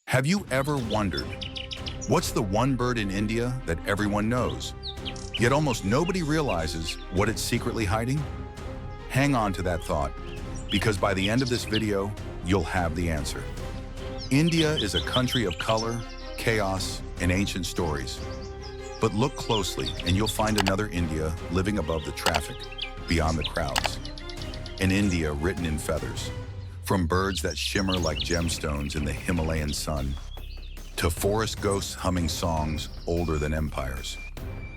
Have you ever wondered, what's the one bird in India that everyone knows, yet almost nobody realizes what it's secretly hiding? Hang on to that thought, because by the end of this video, you'll have the answer. India is a country of color, chaos, and ancient stories. But look closely and you'll find another India living above the traffic, beyond the crowds. An India written in feathers, from birds that shimmer like gemstones in the Himalayan sun, to forest ghosts humming songs older than empires,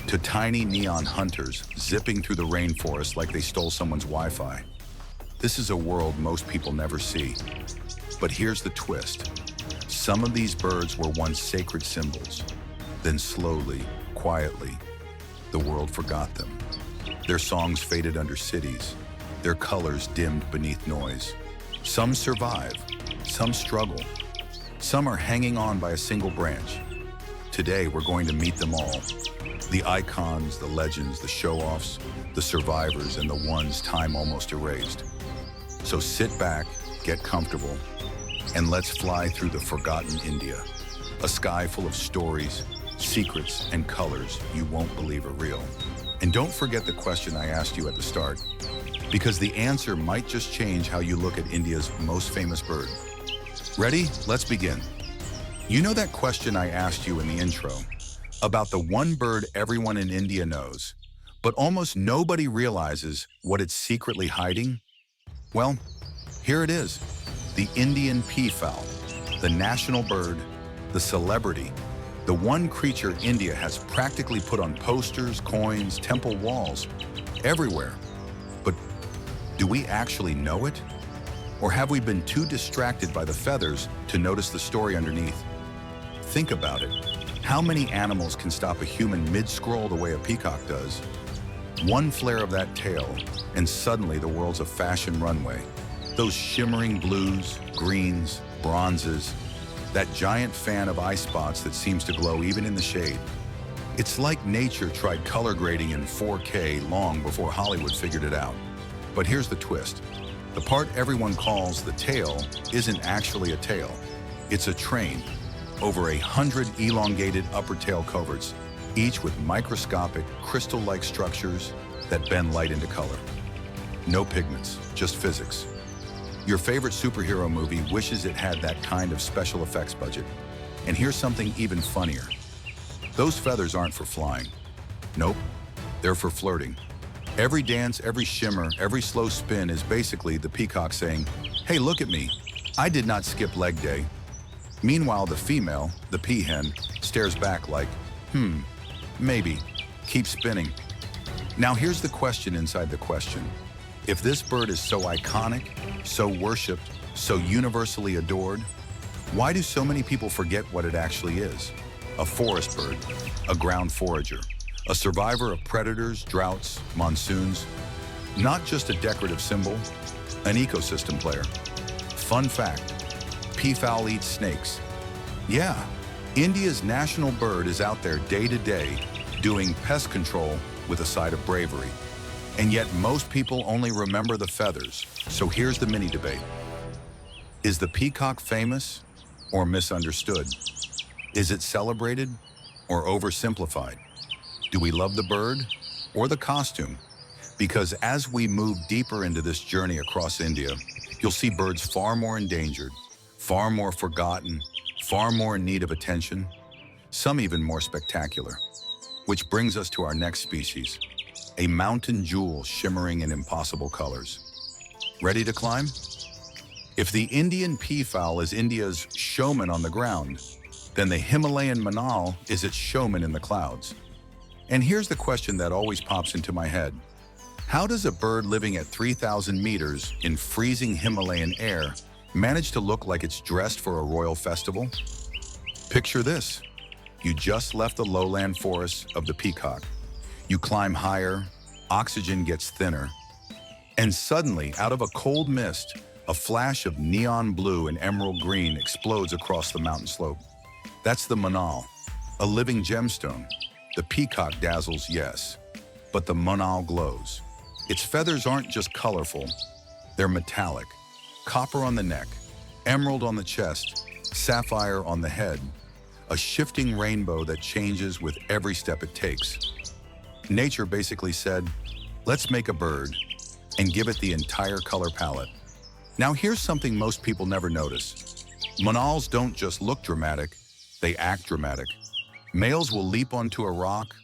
to tiny neon hunters zipping through the rainforest like they stole someone's Wi-Fi. This is a world most people never see. But here's the twist. Some of these birds were once sacred symbols. Then slowly, quietly, the world forgot them. Their songs faded under cities, their colors dimmed beneath noise. Some survive, some struggle, some are hanging on by a single branch. Today, we're going to meet them all. The icons, the legends, the show-offs, the survivors, and the ones time almost erased. So sit back, get comfortable, and let's fly through the forgotten India, a sky full of stories, secrets, and colors you won't believe are real. And don't forget the question I asked you at the start, because the answer might just change how you look at India's most famous bird. Ready? Let's begin. You know that question I asked you in the intro about the one bird everyone in India knows, but almost nobody realizes what it's secretly hiding? Well, here it is, the Indian peafowl, the national bird, the celebrity, the one creature India has practically put on posters, coins, temple walls, everywhere. But do we actually know it? Or have we been too distracted by the feathers to notice the story underneath? Think about it. How many animals can stop a human mid-scroll the way a peacock does? One flare of that tail, and suddenly the world's a fashion runway. Those shimmering blues, greens, bronzes, that giant fan of eye spots that seems to glow even in the shade. It's like nature tried color grading in 4K long before Hollywood figured it out. But here's the twist. The part everyone calls the tail isn't actually a tail. It's a train, over 100 elongated upper tail coverts, each with microscopic, crystal-like structures that bend light into color. No pigments, just physics. Your favorite superhero movie wishes it had that kind of special effects budget. And here's something even funnier. Those feathers aren't for flying. Nope, they're for flirting. Every dance, every shimmer, every slow spin is basically the peacock saying, "Hey, look at me. I did not skip leg day." Meanwhile, the female, the peahen, stares back like, maybe. Keep spinning. Now here's the question inside the question. If this bird is so iconic, so worshipped, so universally adored, why do so many people forget what it actually is? A forest bird, a ground forager, a survivor of predators, droughts, monsoons. Not just a decorative symbol, an ecosystem player. Fun fact, peafowl eats snakes. Yeah, India's national bird is out there day to day doing pest control with a side of bravery. And yet most people only remember the feathers. So here's the mini debate. Is the peacock famous or misunderstood? Is it celebrated or oversimplified? Do we love the bird or the costume? Because as we move deeper into this journey across India, you'll see birds far more endangered, far more forgotten, far more in need of attention, some even more spectacular. Which brings us to our next species, a mountain jewel shimmering in impossible colors. Ready to climb? If the Indian peafowl is India's showman on the ground, then the Himalayan manal is its showman in the clouds. And here's the question that always pops into my head. How does a bird living at 3,000 meters in freezing Himalayan air manage to look like it's dressed for a royal festival? Picture this. You just left the lowland forests of the peacock. You climb higher, oxygen gets thinner, and suddenly, out of a cold mist, a flash of neon blue and emerald green explodes across the mountain slope. That's the manal, a living gemstone. The peacock dazzles, yes, but the manal glows. Its feathers aren't just colorful, they're metallic. Copper on the neck, emerald on the chest, sapphire on the head, a shifting rainbow that changes with every step it takes. Nature basically said, let's make a bird and give it the entire color palette. Now here's something most people never notice. Manals don't just look dramatic, they act dramatic. Males will leap onto a rock,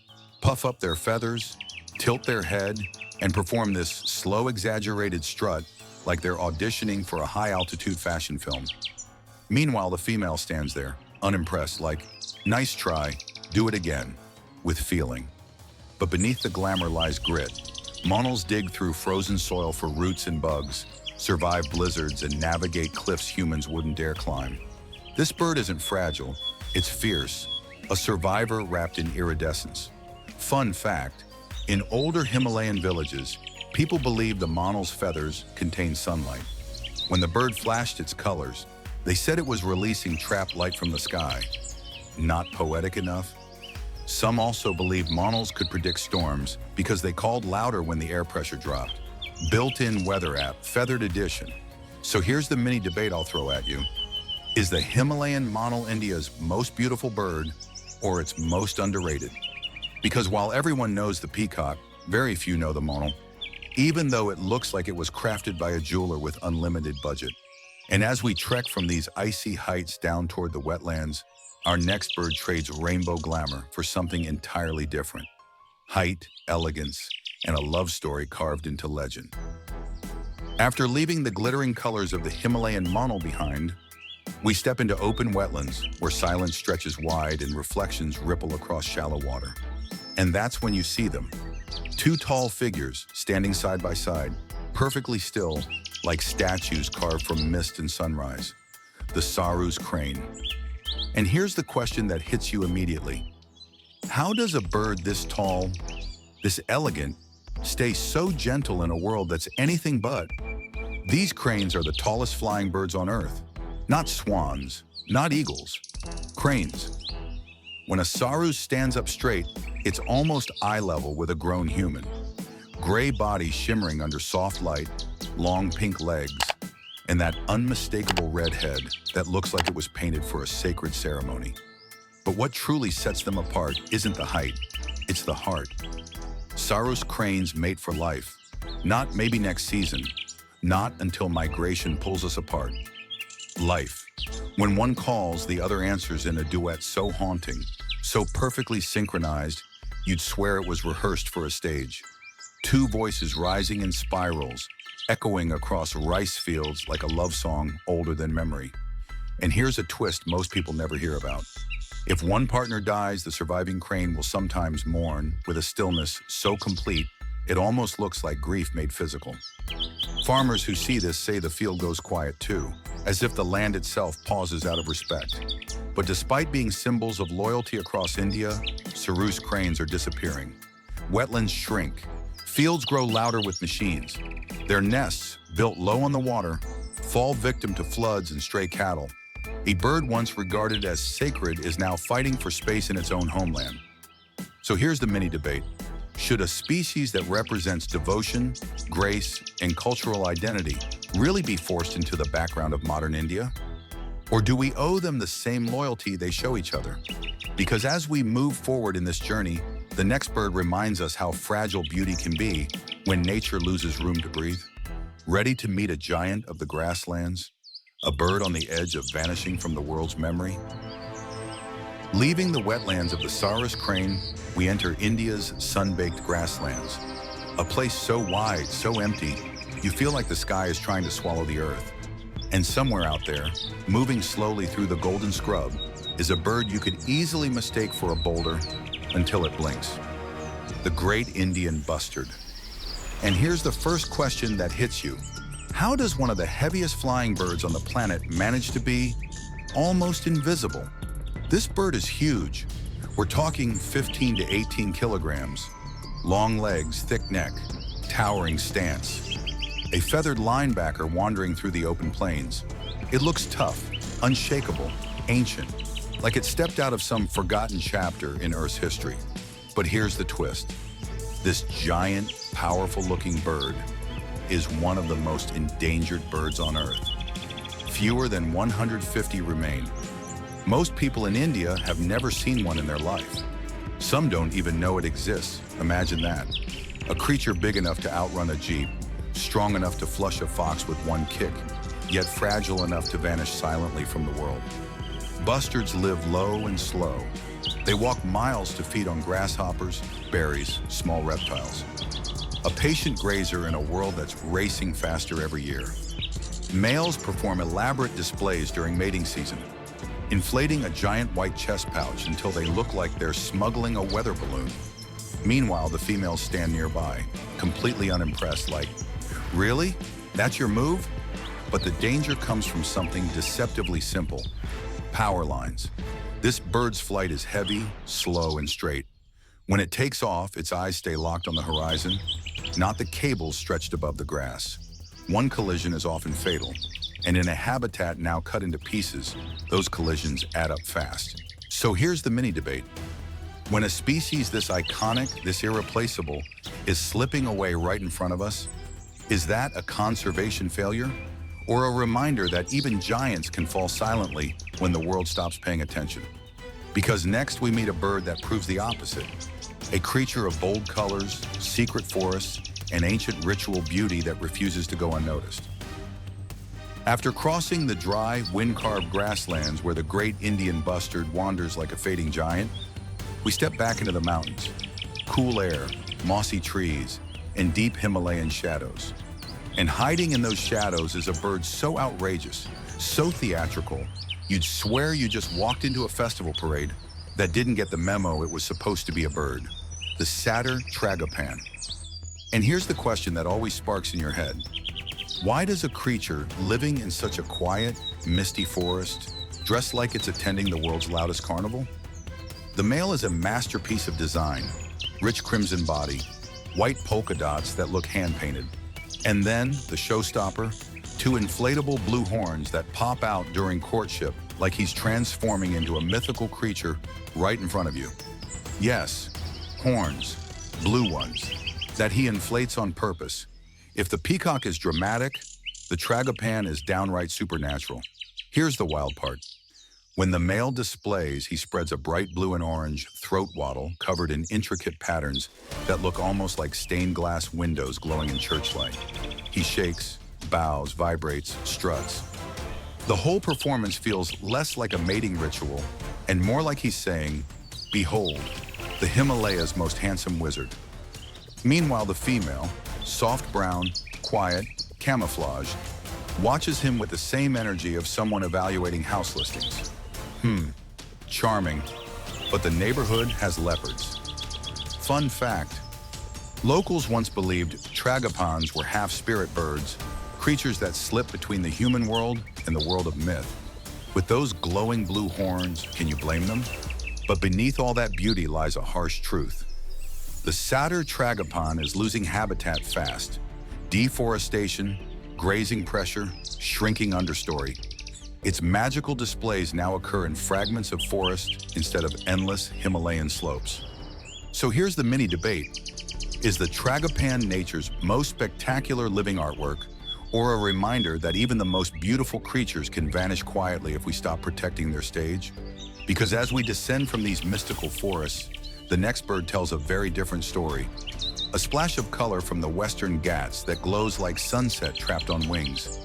puff up their feathers, tilt their head, and perform this slow, exaggerated strut like they're auditioning for a high-altitude fashion film. Meanwhile, the female stands there, unimpressed, like, nice try, do it again, with feeling. But beneath the glamour lies grit. Manals dig through frozen soil for roots and bugs, survive blizzards, and navigate cliffs humans wouldn't dare climb. This bird isn't fragile, it's fierce, a survivor wrapped in iridescence. Fun fact, in older Himalayan villages, people believed the manal's feathers contained sunlight. When the bird flashed its colors, they said it was releasing trapped light from the sky. Not poetic enough? Some also believed manals could predict storms because they called louder when the air pressure dropped. Built-in weather app, feathered edition. So here's the mini debate I'll throw at you. Is the Himalayan manal India's most beautiful bird or its most underrated? Because while everyone knows the peacock, very few know the manal, even though it looks like it was crafted by a jeweler with unlimited budget. And as we trek from these icy heights down toward the wetlands, our next bird trades rainbow glamour for something entirely different. Height, elegance, and a love story carved into legend. After leaving the glittering colors of the Himalayan manal behind, we step into open wetlands where silence stretches wide and reflections ripple across shallow water. And that's when you see them. Two tall figures standing side by side, perfectly still, like statues carved from mist and sunrise. The Saru's crane. And here's the question that hits you immediately. How does a bird this tall, this elegant, stay so gentle in a world that's anything but? These cranes are the tallest flying birds on Earth. Not swans, not eagles, cranes. When a saru stands up straight, it's almost eye level with a grown human. Gray body shimmering under soft light, long pink legs, and that unmistakable red head that looks like it was painted for a sacred ceremony. But what truly sets them apart isn't the height, it's the heart. Saru's cranes mate for life, not maybe next season, not until migration pulls us apart. Life. When one calls, the other answers in a duet so haunting, so perfectly synchronized, you'd swear it was rehearsed for a stage. Two voices rising in spirals, echoing across rice fields like a love song older than memory. And here's a twist most people never hear about. If one partner dies, the surviving crane will sometimes mourn with a stillness so complete, it almost looks like grief made physical. Farmers who see this say the field goes quiet too, as if the land itself pauses out of respect. But despite being symbols of loyalty across India, Saru's cranes are disappearing. Wetlands shrink. Fields grow louder with machines. Their nests, built low on the water, fall victim to floods and stray cattle. A bird once regarded as sacred is now fighting for space in its own homeland. So here's the mini debate. Should a species that represents devotion, grace, and cultural identity really be forced into the background of modern India? Or do we owe them the same loyalty they show each other? Because as we move forward in this journey, the next bird reminds us how fragile beauty can be when nature loses room to breathe. Ready to meet a giant of the grasslands? A bird on the edge of vanishing from the world's memory? Leaving the wetlands of the Saru's crane, we enter India's sun-baked grasslands. A place so wide, so empty, you feel like the sky is trying to swallow the earth. And somewhere out there, moving slowly through the golden scrub, is a bird you could easily mistake for a boulder until it blinks. The great Indian bustard. And here's the first question that hits you. How does one of the heaviest flying birds on the planet manage to be almost invisible? This bird is huge. We're talking 15 to 18 kilograms. Long legs, thick neck, towering stance. A feathered linebacker wandering through the open plains. It looks tough, unshakable, ancient, like it stepped out of some forgotten chapter in Earth's history. But here's the twist. This giant, powerful-looking bird is one of the most endangered birds on Earth. fewer than 150 remain. Most people in India have never seen one in their life. Some don't even know it exists. Imagine that. A creature big enough to outrun a jeep, strong enough to flush a fox with one kick, yet fragile enough to vanish silently from the world. Bustards live low and slow. They walk miles to feed on grasshoppers, berries, small reptiles. A patient grazer in a world that's racing faster every year. Males perform elaborate displays during mating season, inflating a giant white chest pouch until they look like they're smuggling a weather balloon. Meanwhile, the females stand nearby, completely unimpressed, like, "Really? That's your move?" But the danger comes from something deceptively simple: power lines. This bird's flight is heavy, slow, and straight. When it takes off, its eyes stay locked on the horizon, not the cables stretched above the grass. One collision is often fatal, and in a habitat now cut into pieces, those collisions add up fast. So here's the mini debate. When a species this iconic, this irreplaceable, is slipping away right in front of us, is that a conservation failure? Or a reminder that even giants can fall silently when the world stops paying attention? Because next we meet a bird that proves the opposite. A creature of bold colors, secret forests, and ancient ritual beauty that refuses to go unnoticed. After crossing the dry, wind-carved grasslands where the great Indian bustard wanders like a fading giant, we step back into the mountains. Cool air, mossy trees, and deep Himalayan shadows. And hiding in those shadows is a bird so outrageous, so theatrical, you'd swear you just walked into a festival parade that didn't get the memo it was supposed to be a bird. The satyr tragopan. And here's the question that always sparks in your head. Why does a creature living in such a quiet, misty forest dress like it's attending the world's loudest carnival? The male is a masterpiece of design. Rich crimson body, white polka dots that look hand-painted. And then, the showstopper, two inflatable blue horns that pop out during courtship like he's transforming into a mythical creature right in front of you. Yes, horns, blue ones, that he inflates on purpose. If the peacock is dramatic, the tragopan is downright supernatural. Here's the wild part. When the male displays, he spreads a bright blue and orange throat wattle covered in intricate patterns that look almost like stained glass windows glowing in church light. He shakes, bows, vibrates, struts. The whole performance feels less like a mating ritual and more like he's saying, "Behold, the Himalayas' most handsome wizard." Meanwhile, the female, soft brown, quiet, camouflaged, watches him with the same energy of someone evaluating house listings. Charming, but the neighborhood has leopards. Fun fact, locals once believed tragopans were half-spirit birds, creatures that slip between the human world and the world of myth. With those glowing blue horns, can you blame them? But beneath all that beauty lies a harsh truth. The satyr tragopan is losing habitat fast. Deforestation, grazing pressure, shrinking understory. Its magical displays now occur in fragments of forest instead of endless Himalayan slopes. So here's the mini debate. Is the tragopan nature's most spectacular living artwork, or a reminder that even the most beautiful creatures can vanish quietly if we stop protecting their stage? Because as we descend from these mystical forests, the next bird tells a very different story. A splash of color from the Western Ghats that glows like sunset trapped on wings.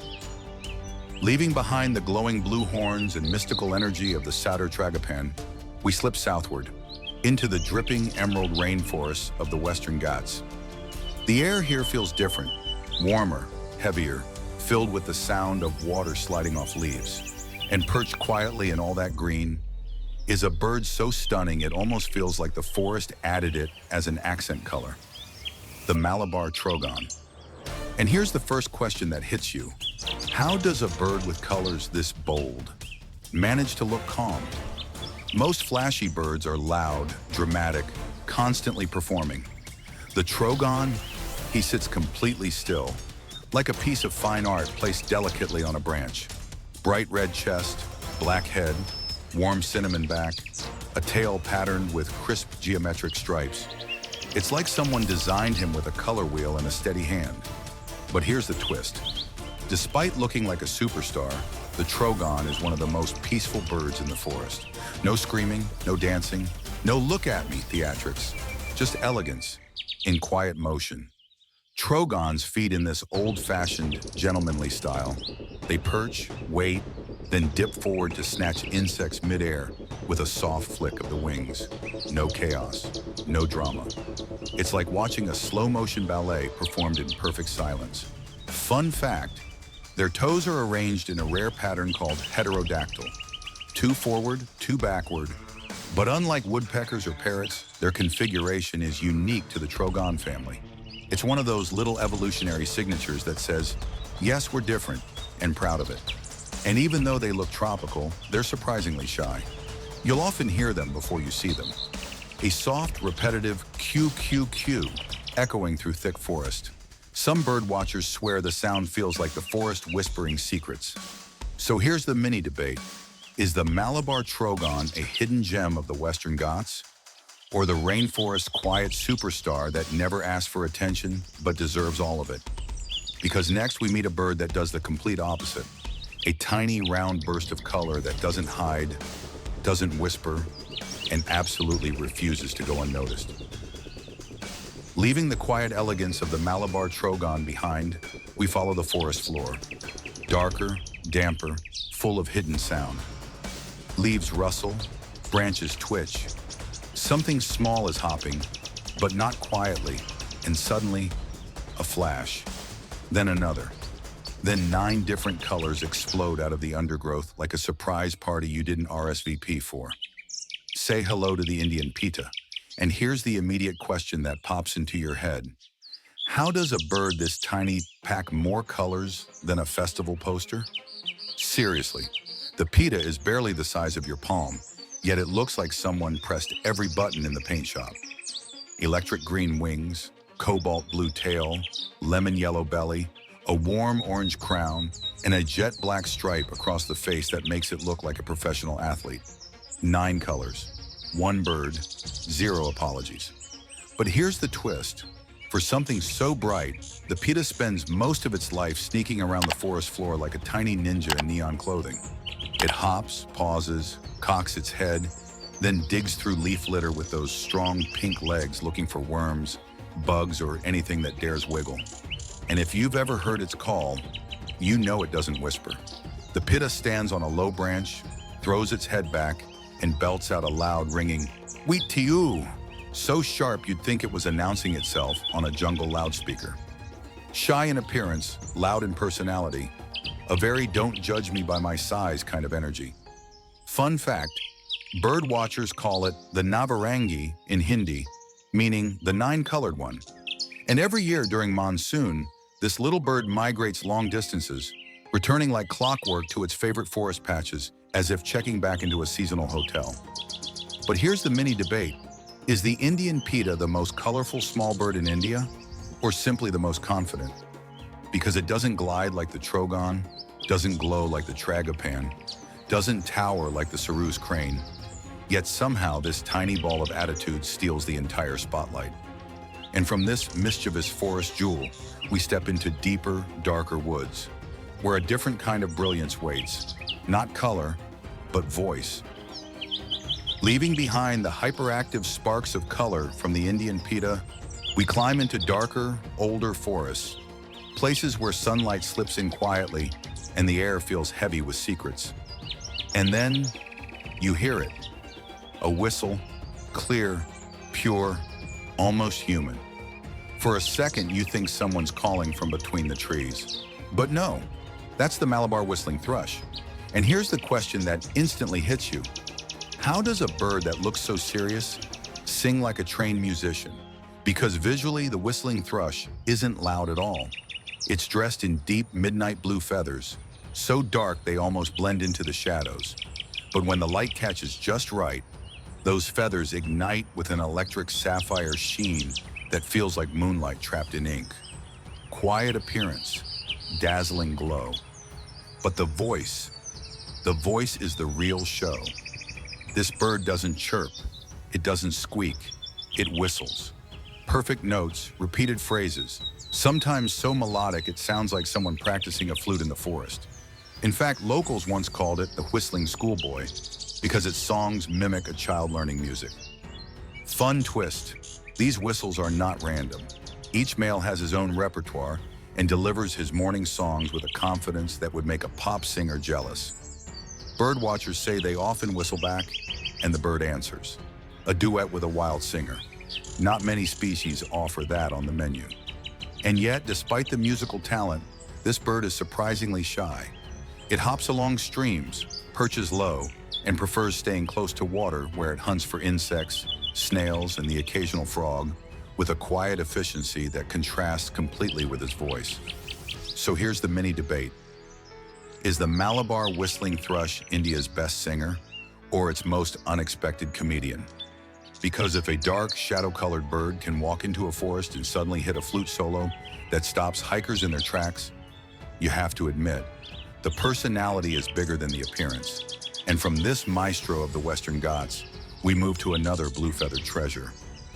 Leaving behind the glowing blue horns and mystical energy of the satyr tragopan, we slip southward, into the dripping emerald rainforests of the Western Ghats. The air here feels different, warmer, heavier, filled with the sound of water sliding off leaves. And perched quietly in all that green is a bird so stunning it almost feels like the forest added it as an accent color. The Malabar trogon. And here's the first question that hits you. How does a bird with colors this bold manage to look calm? Most flashy birds are loud, dramatic, constantly performing. The trogon, he sits completely still, like a piece of fine art placed delicately on a branch. Bright red chest, black head, warm cinnamon back, a tail patterned with crisp geometric stripes. It's like someone designed him with a color wheel and a steady hand. But here's the twist. Despite looking like a superstar, the trogon is one of the most peaceful birds in the forest. No screaming, no dancing, no look at me theatrics, just elegance in quiet motion. Trogons feed in this old-fashioned, gentlemanly style. They perch, wait, then dip forward to snatch insects midair with a soft flick of the wings. No chaos, no drama. It's like watching a slow-motion ballet performed in perfect silence. Fun fact, their toes are arranged in a rare pattern called heterodactyl. Two forward, two backward. But unlike woodpeckers or parrots, their configuration is unique to the trogon family. It's one of those little evolutionary signatures that says, yes, we're different, and proud of it. And even though they look tropical, they're surprisingly shy. You'll often hear them before you see them. A soft, repetitive Q-Q-Q echoing through thick forest. Some bird watchers swear the sound feels like the forest whispering secrets. So here's the mini debate. Is the Malabar trogon a hidden gem of the Western Ghats? Or the rainforest quiet superstar that never asks for attention but deserves all of it? Because next we meet a bird that does the complete opposite. A tiny round burst of color that doesn't hide, doesn't whisper, and absolutely refuses to go unnoticed. Leaving the quiet elegance of the Malabar trogon behind, we follow the forest floor. Darker, damper, full of hidden sound. Leaves rustle, branches twitch. Something small is hopping, but not quietly, and suddenly, a flash. Then another. Then 9 different colors explode out of the undergrowth like a surprise party you didn't RSVP for. Say hello to the Indian pita, and here's the immediate question that pops into your head. How does a bird this tiny pack more colors than a festival poster? Seriously, the pita is barely the size of your palm, yet it looks like someone pressed every button in the paint shop. Electric green wings, cobalt blue tail, lemon yellow belly, a warm orange crown, and a jet black stripe across the face that makes it look like a professional athlete. 9 colors, 1 bird, 0 apologies. But here's the twist. For something so bright, the pita spends most of its life sneaking around the forest floor like a tiny ninja in neon clothing. It hops, pauses, cocks its head, then digs through leaf litter with those strong pink legs looking for worms, bugs, or anything that dares wiggle. And if you've ever heard its call, you know it doesn't whisper. The pita stands on a low branch, throws its head back, and belts out a loud, ringing "Wheat to you!" so sharp you'd think it was announcing itself on a jungle loudspeaker. Shy in appearance, loud in personality, a very don't judge me by my size kind of energy. Fun fact, bird watchers call it the Navarangi in Hindi, meaning the 9-colored one. And every year during monsoon, this little bird migrates long distances, returning like clockwork to its favorite forest patches, as if checking back into a seasonal hotel. But here's the mini debate. Is the Indian pita the most colorful small bird in India, or simply the most confident? Because it doesn't glide like the trogon, doesn't glow like the tragopan, doesn't tower like the Saru's crane, yet somehow this tiny ball of attitude steals the entire spotlight. And from this mischievous forest jewel, we step into deeper, darker woods, where a different kind of brilliance waits, not color, but voice. Leaving behind the hyperactive sparks of color from the Indian pita, we climb into darker, older forests, places where sunlight slips in quietly and the air feels heavy with secrets. And then you hear it, a whistle, clear, pure, almost human. For a second, you think someone's calling from between the trees. But no, that's the Malabar whistling thrush. And here's the question that instantly hits you. How does a bird that looks so serious sing like a trained musician? Because visually, the whistling thrush isn't loud at all. It's dressed in deep midnight blue feathers, so dark they almost blend into the shadows. But when the light catches just right, those feathers ignite with an electric sapphire sheen that feels like moonlight trapped in ink. Quiet appearance, dazzling glow. But the voice is the real show. This bird doesn't chirp, it doesn't squeak, it whistles. Perfect notes, repeated phrases, sometimes so melodic it sounds like someone practicing a flute in the forest. In fact, locals once called it the whistling schoolboy because its songs mimic a child learning music. Fun twist, these whistles are not random. Each male has his own repertoire and delivers his morning songs with a confidence that would make a pop singer jealous. Bird watchers say they often whistle back, and the bird answers. A duet with a wild singer. Not many species offer that on the menu. And yet, despite the musical talent, this bird is surprisingly shy. It hops along streams, perches low, and prefers staying close to water where it hunts for insects, snails, and the occasional frog, with a quiet efficiency that contrasts completely with his voice. So here's the mini debate. Is the Malabar whistling thrush India's best singer, or its most unexpected comedian? Because if a dark, shadow-colored bird can walk into a forest and suddenly hit a flute solo that stops hikers in their tracks, you have to admit, the personality is bigger than the appearance. And from this maestro of the Western Ghats, we move to another blue-feathered treasure.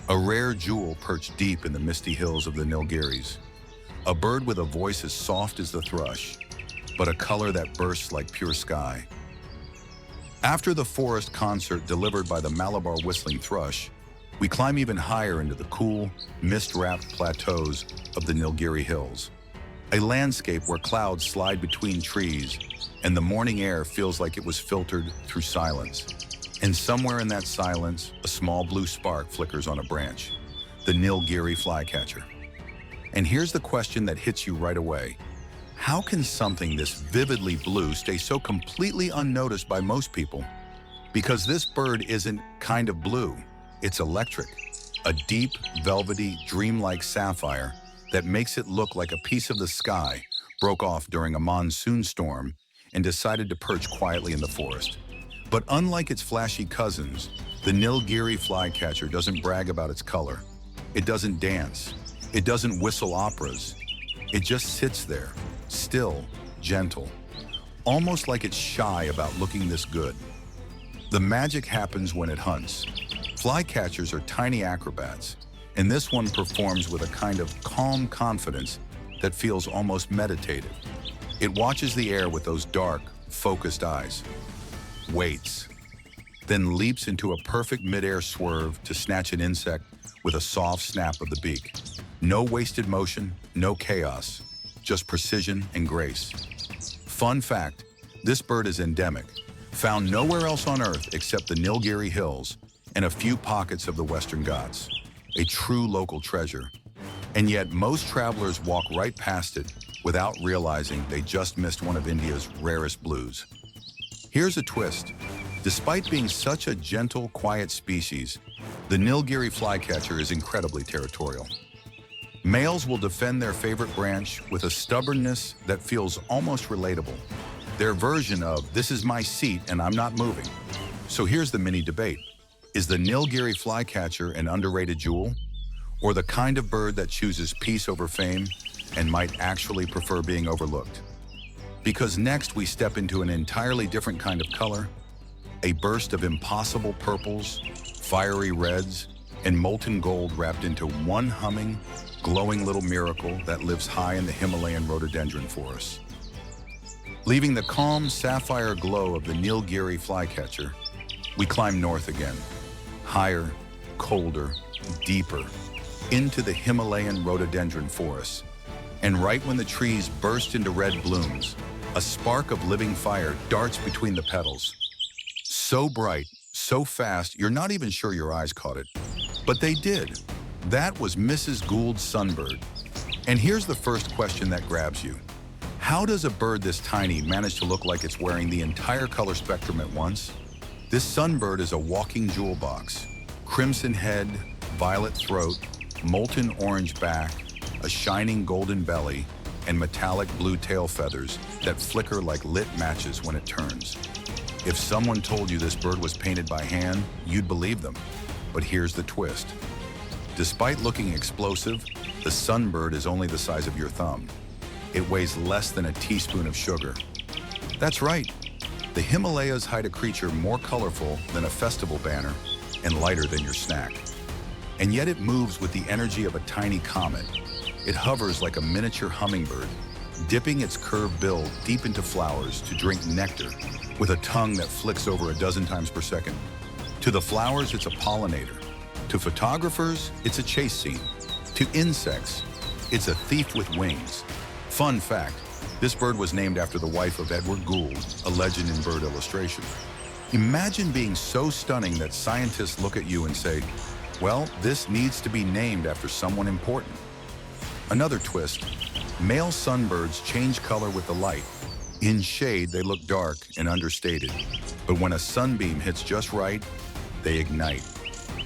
A rare jewel perched deep in the misty hills of the Nilgiris. A bird with a voice as soft as the thrush, but a color that bursts like pure sky. After the forest concert delivered by the Malabar whistling thrush, we climb even higher into the cool, mist-wrapped plateaus of the Nilgiri Hills. A landscape where clouds slide between trees and the morning air feels like it was filtered through silence. And somewhere in that silence, a small blue spark flickers on a branch, the Nilgiri flycatcher. And here's the question that hits you right away. How can something this vividly blue stay so completely unnoticed by most people? Because this bird isn't kind of blue, it's electric. A deep, velvety, dreamlike sapphire that makes it look like a piece of the sky broke off during a monsoon storm and decided to perch quietly in the forest. But unlike its flashy cousins, the Nilgiri flycatcher doesn't brag about its color. It doesn't dance. It doesn't whistle operas. It just sits there, still, gentle, almost like it's shy about looking this good. The magic happens when it hunts. Flycatchers are tiny acrobats, and this one performs with a kind of calm confidence that feels almost meditative. It watches the air with those dark, focused eyes, waits, then leaps into a perfect midair swerve to snatch an insect with a soft snap of the beak. No wasted motion, no chaos, just precision and grace. Fun fact, this bird is endemic, found nowhere else on Earth except the Nilgiri Hills and a few pockets of the Western Ghats. A true local treasure. And yet most travelers walk right past it without realizing they just missed one of India's rarest blues. Here's a twist. Despite being such a gentle, quiet species, the Nilgiri flycatcher is incredibly territorial. Males will defend their favorite branch with a stubbornness that feels almost relatable. Their version of, "This is my seat and I'm not moving." So here's the mini debate. Is the Nilgiri flycatcher an underrated jewel? Or the kind of bird that chooses peace over fame and might actually prefer being overlooked? Because next we step into an entirely different kind of color, a burst of impossible purples, fiery reds, and molten gold wrapped into one humming, glowing little miracle that lives high in the Himalayan rhododendron forests. Leaving the calm sapphire glow of the Nilgiri flycatcher, we climb north again, higher, colder, deeper, into the Himalayan rhododendron forests. And right when the trees burst into red blooms, a spark of living fire darts between the petals. So bright, so fast, you're not even sure your eyes caught it. But they did. That was Mrs. Gould's sunbird. And here's the first question that grabs you. How does a bird this tiny manage to look like it's wearing the entire color spectrum at once? This sunbird is a walking jewel box. Crimson head, violet throat, molten orange back, a shining golden belly, and metallic blue tail feathers that flicker like lit matches when it turns. If someone told you this bird was painted by hand, you'd believe them. But here's the twist. Despite looking explosive, the sunbird is only the size of your thumb. It weighs less than a teaspoon of sugar. That's right. The Himalayas hide a creature more colorful than a festival banner and lighter than your snack. And yet it moves with the energy of a tiny comet. It hovers like a miniature hummingbird, dipping its curved bill deep into flowers to drink nectar with a tongue that flicks over a dozen times per second. To the flowers, it's a pollinator. To photographers, it's a chase scene. To insects, it's a thief with wings. Fun fact, this bird was named after the wife of Edward Gould, a legend in bird illustration. Imagine being so stunning that scientists look at you and say, well, this needs to be named after someone important. Another twist, male sunbirds change color with the light. In shade, they look dark and understated. But when a sunbeam hits just right, they ignite.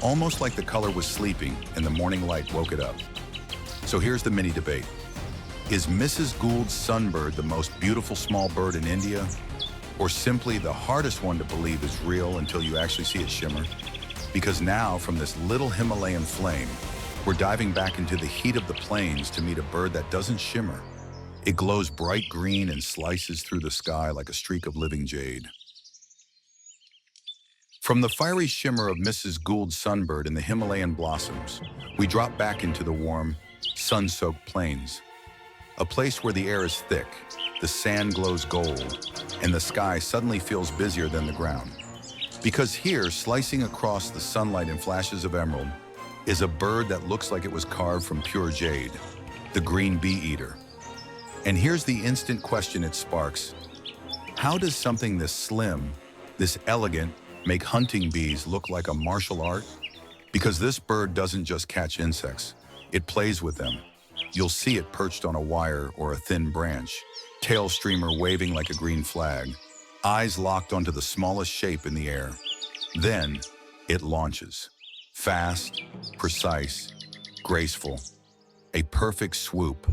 Almost like the color was sleeping and the morning light woke it up. So here's the mini debate. Is Mrs. Gould's sunbird the most beautiful small bird in India? Or simply the hardest one to believe is real until you actually see it shimmer? Because now, from this little Himalayan flame, we're diving back into the heat of the plains to meet a bird that doesn't shimmer. It glows bright green and slices through the sky like a streak of living jade. From the fiery shimmer of Mrs. Gould's sunbird in the Himalayan blossoms, we drop back into the warm, sun-soaked plains. A place where the air is thick, the sand glows gold, and the sky suddenly feels busier than the ground. Because here, slicing across the sunlight in flashes of emerald, is a bird that looks like it was carved from pure jade, the green bee-eater. And here's the instant question it sparks. How does something this slim, this elegant, make hunting bees look like a martial art? Because this bird doesn't just catch insects, it plays with them. You'll see it perched on a wire or a thin branch, tail streamer waving like a green flag, eyes locked onto the smallest shape in the air. Then it launches. Fast, precise, graceful. A perfect swoop,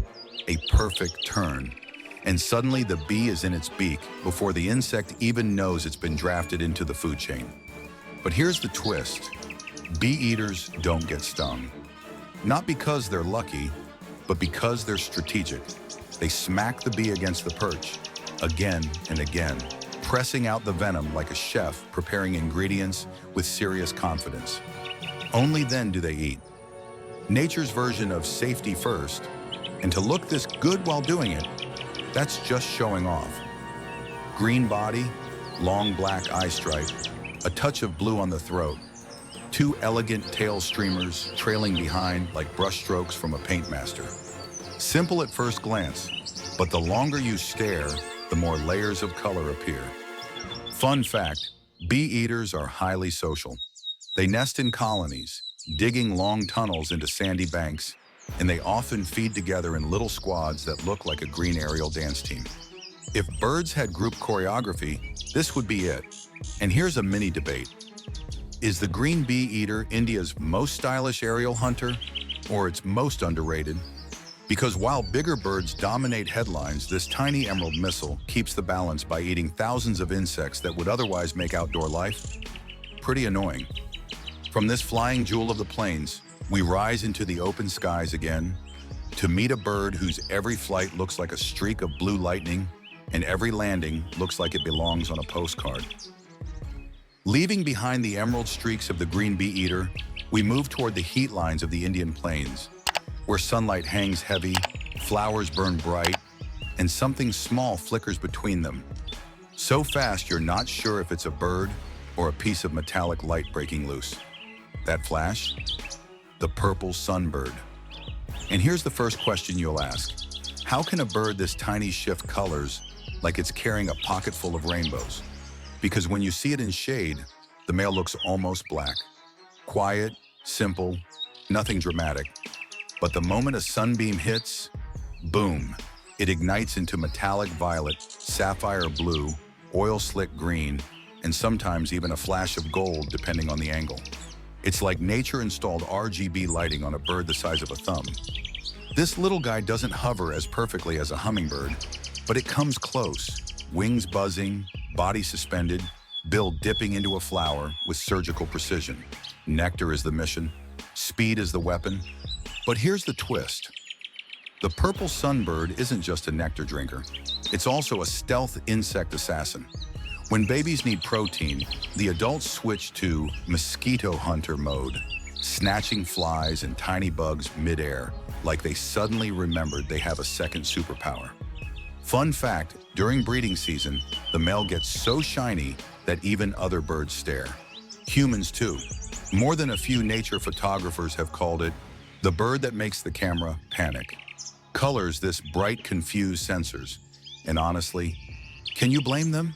a perfect turn. And suddenly the bee is in its beak before the insect even knows it's been drafted into the food chain. But here's the twist. Bee eaters don't get stung. Not because they're lucky, but because they're strategic. They smack the bee against the perch, again and again, pressing out the venom like a chef preparing ingredients with serious confidence. Only then do they eat. Nature's version of safety first, and to look this good while doing it, that's just showing off. Green body, long black eye stripe, a touch of blue on the throat, two elegant tail streamers trailing behind like brushstrokes from a paint master. Simple at first glance, but the longer you stare, the more layers of color appear. Fun fact, bee eaters are highly social. They nest in colonies, digging long tunnels into sandy banks, and they often feed together in little squads that look like a green aerial dance team. If birds had group choreography, this would be it. And here's a mini debate. Is the green bee eater India's most stylish aerial hunter, or its most underrated? Because while bigger birds dominate headlines, this tiny emerald missile keeps the balance by eating thousands of insects that would otherwise make outdoor life pretty annoying. From this flying jewel of the plains, we rise into the open skies again to meet a bird whose every flight looks like a streak of blue lightning and every landing looks like it belongs on a postcard. Leaving behind the emerald streaks of the green bee eater, we move toward the heat lines of the Indian plains, where sunlight hangs heavy, flowers burn bright, and something small flickers between them. So fast you're not sure if it's a bird or a piece of metallic light breaking loose. That flash? The purple sunbird. And here's the first question you'll ask. How can a bird this tiny shift colors like it's carrying a pocket full of rainbows? Because when you see it in shade, the male looks almost black. Quiet, simple, nothing dramatic. But the moment a sunbeam hits, boom, it ignites into metallic violet, sapphire blue, oil slick green, and sometimes even a flash of gold depending on the angle. It's like nature installed RGB lighting on a bird the size of a thumb. This little guy doesn't hover as perfectly as a hummingbird, but it comes close, wings buzzing, body suspended, bill dipping into a flower with surgical precision. Nectar is the mission, speed is the weapon. But here's the twist. The purple sunbird isn't just a nectar drinker. It's also a stealth insect assassin. When babies need protein, the adults switch to mosquito hunter mode, snatching flies and tiny bugs mid-air, like they suddenly remembered they have a second superpower. Fun fact, during breeding season, the male gets so shiny that even other birds stare. Humans too. More than a few nature photographers have called it the bird that makes the camera panic. Colors this bright, confused sensors. And honestly, can you blame them?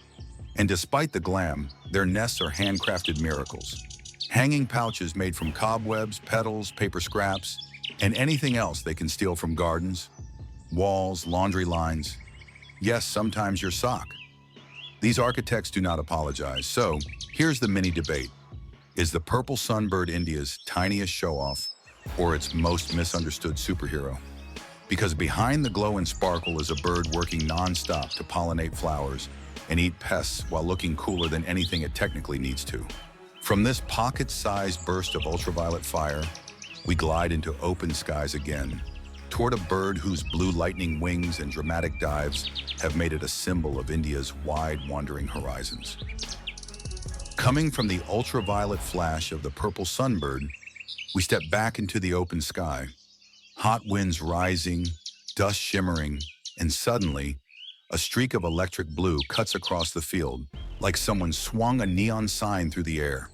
And despite the glam, their nests are handcrafted miracles. Hanging pouches made from cobwebs, petals, paper scraps, and anything else they can steal from gardens, walls, laundry lines. Yes, sometimes your sock. These architects do not apologize. So, here's the mini debate. Is the purple sunbird India's tiniest show-off or its most misunderstood superhero? Because behind the glow and sparkle is a bird working non-stop to pollinate flowers and eat pests while looking cooler than anything it technically needs to. From this pocket-sized burst of ultraviolet fire, we glide into open skies again, toward a bird whose blue lightning wings and dramatic dives have made it a symbol of India's wide, wandering horizons. Coming from the ultraviolet flash of the purple sunbird, we step back into the open sky, hot winds rising, dust shimmering, and suddenly, a streak of electric blue cuts across the field, like someone swung a neon sign through the air.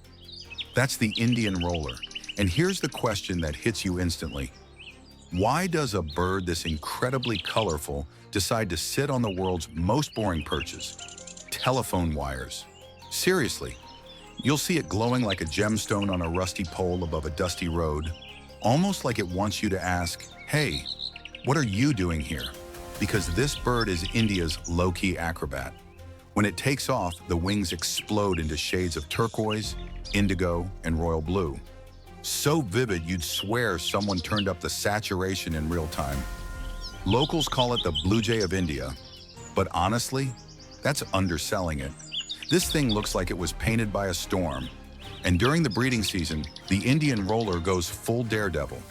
That's the Indian roller. And here's the question that hits you instantly. Why does a bird this incredibly colorful decide to sit on the world's most boring perches? Telephone wires. Seriously, you'll see it glowing like a gemstone on a rusty pole above a dusty road, almost like it wants you to ask, hey, what are you doing here? Because this bird is India's low-key acrobat. When it takes off, the wings explode into shades of turquoise, indigo, and royal blue. So vivid, you'd swear someone turned up the saturation in real time. Locals call it the Blue Jay of India, but honestly, that's underselling it. This thing looks like it was painted by a storm. And during the breeding season, the Indian roller goes full daredevil.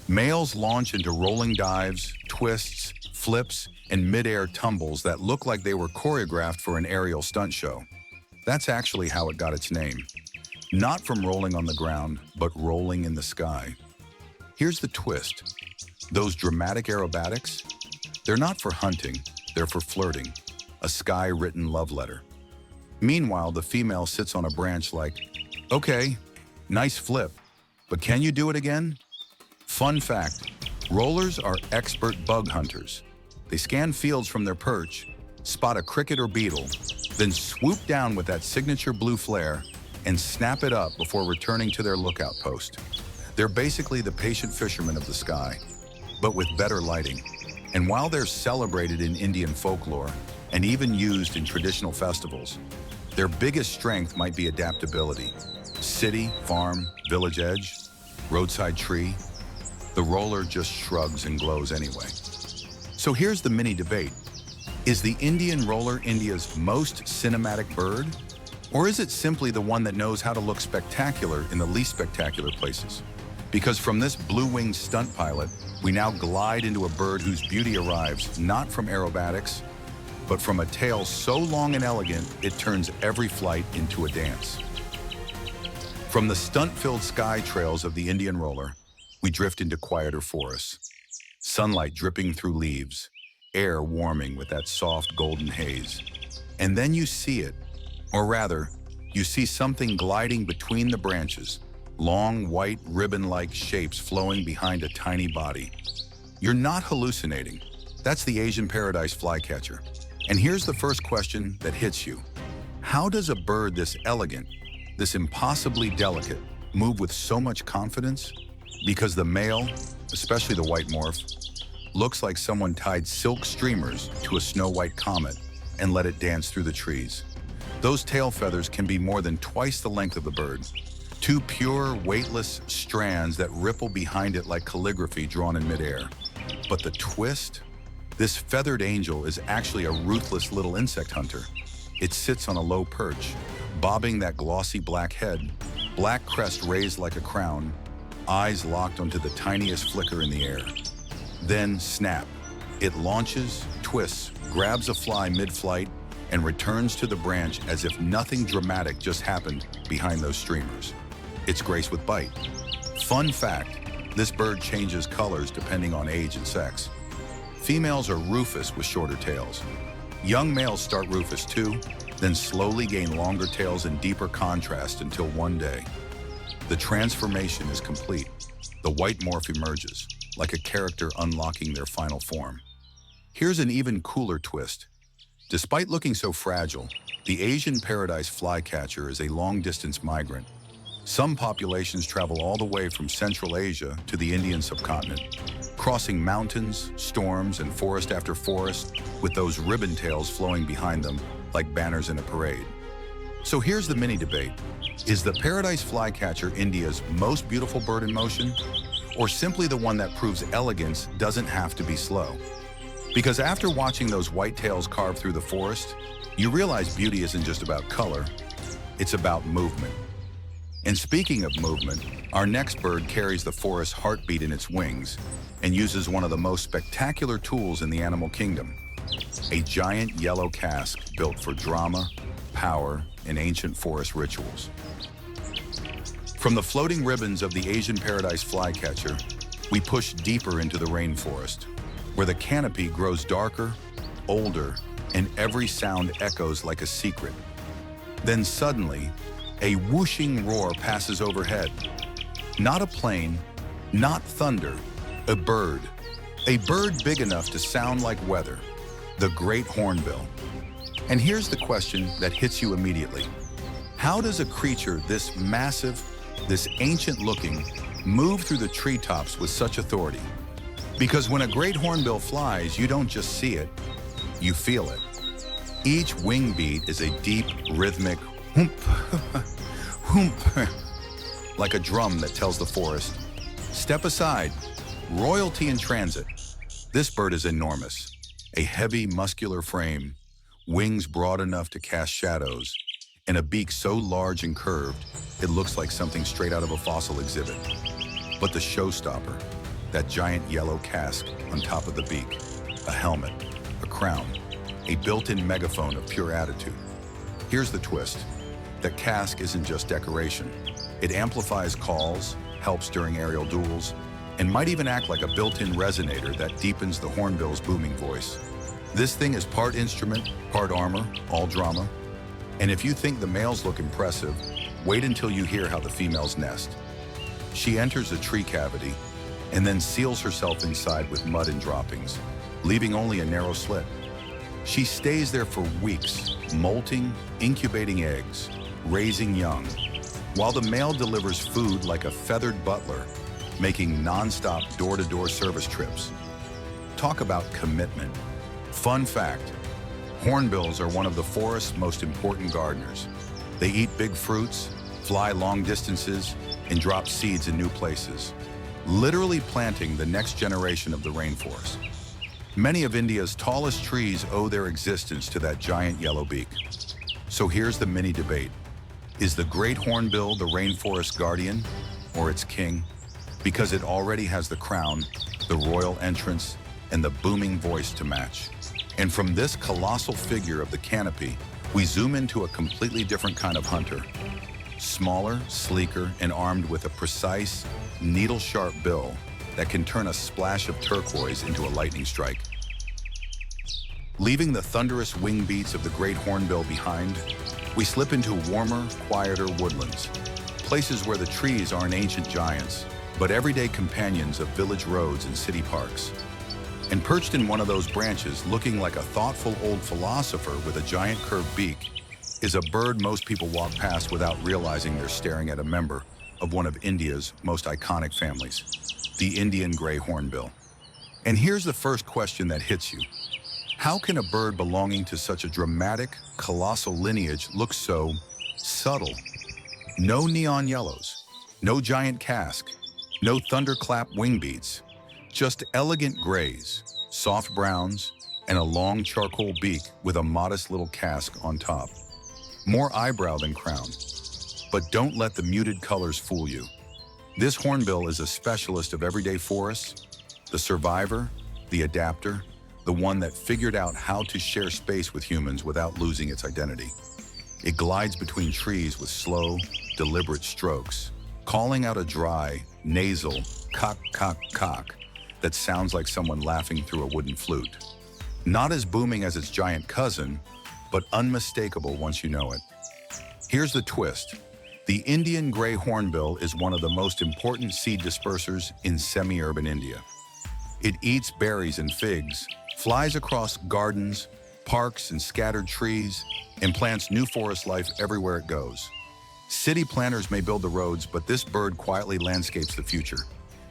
Males launch into rolling dives, twists, flips, and mid-air tumbles that look like they were choreographed for an aerial stunt show. That's actually how it got its name. Not from rolling on the ground, but rolling in the sky. Here's the twist. Those dramatic aerobatics, they're not for hunting, they're for flirting, a sky-written love letter. Meanwhile, the female sits on a branch like, okay, nice flip, but can you do it again? Fun fact, rollers are expert bug hunters. They scan fields from their perch, spot a cricket or beetle, then swoop down with that signature blue flare and snap it up before returning to their lookout post. They're basically the patient fishermen of the sky, but with better lighting. And while they're celebrated in Indian folklore and even used in traditional festivals, their biggest strength might be adaptability. City, farm, village edge, roadside tree, the roller just shrugs and glows anyway. So here's the mini debate. Is the Indian roller India's most cinematic bird? Or is it simply the one that knows how to look spectacular in the least spectacular places? Because from this blue-winged stunt pilot, we now glide into a bird whose beauty arrives not from aerobatics, but from a tail so long and elegant, it turns every flight into a dance. From the stunt-filled sky trails of the Indian roller, we drift into quieter forests. Sunlight dripping through leaves, air warming with that soft golden haze. And then you see it, or rather, you see something gliding between the branches, long white ribbon-like shapes flowing behind a tiny body. You're not hallucinating. That's the Asian paradise flycatcher. And here's the first question that hits you. How does a bird this elegant, this impossibly delicate, move with so much confidence? Because the male, especially the white morph, looks like someone tied silk streamers to a snow-white comet and let it dance through the trees. Those tail feathers can be more than twice the length of the bird. Two pure, weightless strands that ripple behind it like calligraphy drawn in midair. But the twist? This feathered angel is actually a ruthless little insect hunter. It sits on a low perch, bobbing that glossy black head, black crest raised like a crown, eyes locked onto the tiniest flicker in the air. Then snap. It launches, twists, grabs a fly mid-flight, and returns to the branch as if nothing dramatic just happened behind those streamers. It's grace with bite. Fun fact, this bird changes colors depending on age and sex. Females are rufous with shorter tails. Young males start rufous too, then slowly gain longer tails and deeper contrast until one day, the transformation is complete. The white morph emerges, like a character unlocking their final form. Here's an even cooler twist. Despite looking so fragile, the Asian paradise flycatcher is a long-distance migrant. Some populations travel all the way from Central Asia to the Indian subcontinent, crossing mountains, storms, and forest after forest, with those ribbon tails flowing behind them like banners in a parade. So here's the mini debate. Is the paradise flycatcher India's most beautiful bird in motion, or simply the one that proves elegance doesn't have to be slow? Because after watching those white tails carve through the forest, you realize beauty isn't just about color, it's about movement. And speaking of movement, our next bird carries the forest's heartbeat in its wings and uses one of the most spectacular tools in the animal kingdom, a giant yellow cask built for drama, power, and ancient forest rituals. From the floating ribbons of the Asian paradise flycatcher, we push deeper into the rainforest, where the canopy grows darker, older, and every sound echoes like a secret. Then suddenly, a whooshing roar passes overhead. Not a plane, not thunder, a bird. A bird big enough to sound like weather, the great hornbill. And here's the question that hits you immediately. How does a creature this massive, this ancient-looking, move through the treetops with such authority? Because when a great hornbill flies, you don't just see it, you feel it. Each wing beat is a deep, rhythmic whoomp, whoomp, like a drum that tells the forest, step aside, royalty in transit. This bird is enormous, a heavy, muscular frame, wings broad enough to cast shadows, and a beak so large and curved, it looks like something straight out of a fossil exhibit. But the showstopper, that giant yellow cask on top of the beak, a helmet, a crown, a built-in megaphone of pure attitude. Here's the twist. The cask isn't just decoration. It amplifies calls, helps during aerial duels, and might even act like a built-in resonator that deepens the hornbill's booming voice. This thing is part instrument, part armor, all drama. And if you think the males look impressive, wait until you hear how the females nest. She enters a tree cavity and then seals herself inside with mud and droppings, leaving only a narrow slit. She stays there for weeks, molting, incubating eggs, raising young, while the male delivers food like a feathered butler, making non-stop door-to-door service trips. Talk about commitment. Fun fact, hornbills are one of the forest's most important gardeners. They eat big fruits, fly long distances, and drop seeds in new places, literally planting the next generation of the rainforest. Many of India's tallest trees owe their existence to that giant yellow beak. So here's the mini debate. Is the great hornbill the rainforest guardian or its king? Because it already has the crown, the royal entrance, and the booming voice to match. And from this colossal figure of the canopy, we zoom into a completely different kind of hunter. Smaller, sleeker, and armed with a precise, needle-sharp bill that can turn a splash of turquoise into a lightning strike. Leaving the thunderous wing beats of the great hornbill behind, we slip into warmer, quieter woodlands, places where the trees aren't ancient giants, but everyday companions of village roads and city parks. And perched in one of those branches, looking like a thoughtful old philosopher with a giant curved beak, is a bird most people walk past without realizing they're staring at a member of one of India's most iconic families, the Indian gray hornbill. And here's the first question that hits you. How can a bird belonging to such a dramatic, colossal lineage look so subtle? No neon yellows, no giant cask, no thunderclap wing beats, just elegant grays, soft browns, and a long charcoal beak with a modest little cask on top. More eyebrow than crown. But don't let the muted colors fool you. This hornbill is a specialist of everyday forests, the survivor, the adapter, the one that figured out how to share space with humans without losing its identity. It glides between trees with slow, deliberate strokes, calling out a dry, nasal cock, cock, cock, that sounds like someone laughing through a wooden flute. Not as booming as its giant cousin, but unmistakable once you know it. Here's the twist. The Indian gray hornbill is one of the most important seed dispersers in semi-urban India. It eats berries and figs, flies across gardens, parks, and scattered trees, and plants new forest life everywhere it goes. City planners may build the roads, but this bird quietly landscapes the future.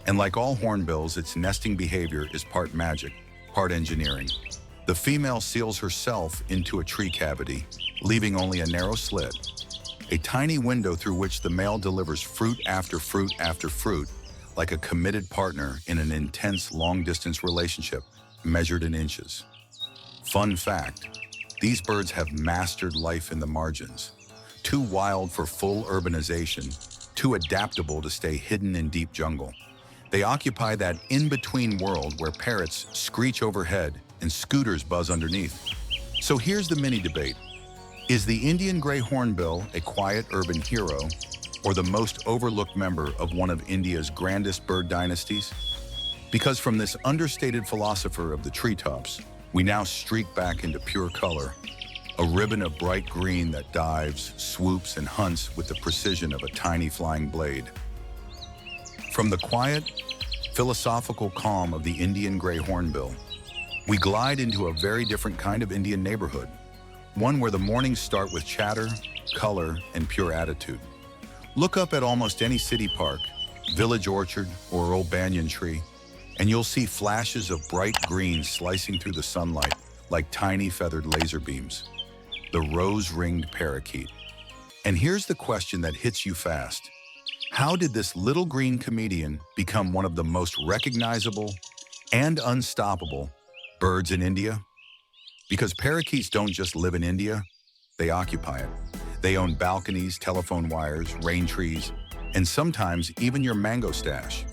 And like all hornbills, its nesting behavior is part magic, part engineering. The female seals herself into a tree cavity, leaving only a narrow slit, a tiny window through which the male delivers fruit after fruit after fruit, like a committed partner in an intense long-distance relationship measured in inches. Fun fact, these birds have mastered life in the margins. Too wild for full urbanization, too adaptable to stay hidden in deep jungle. They occupy that in-between world where parrots screech overhead and scooters buzz underneath. So here's the mini debate. Is the Indian gray hornbill a quiet urban hero or the most overlooked member of one of India's grandest bird dynasties? Because from this understated philosopher of the treetops, we now streak back into pure color, a ribbon of bright green that dives, swoops, and hunts with the precision of a tiny flying blade. From the quiet, philosophical calm of the Indian gray hornbill, we glide into a very different kind of Indian neighborhood, one where the mornings start with chatter, color, and pure attitude. Look up at almost any city park, village orchard, or old banyan tree, and you'll see flashes of bright green slicing through the sunlight like tiny feathered laser beams. The rose-ringed parakeet. And here's the question that hits you fast. How did this little green comedian become one of the most recognizable and unstoppable birds in India? Because parakeets don't just live in India, they occupy it. They own balconies, telephone wires, rain trees, and sometimes even your mango stash.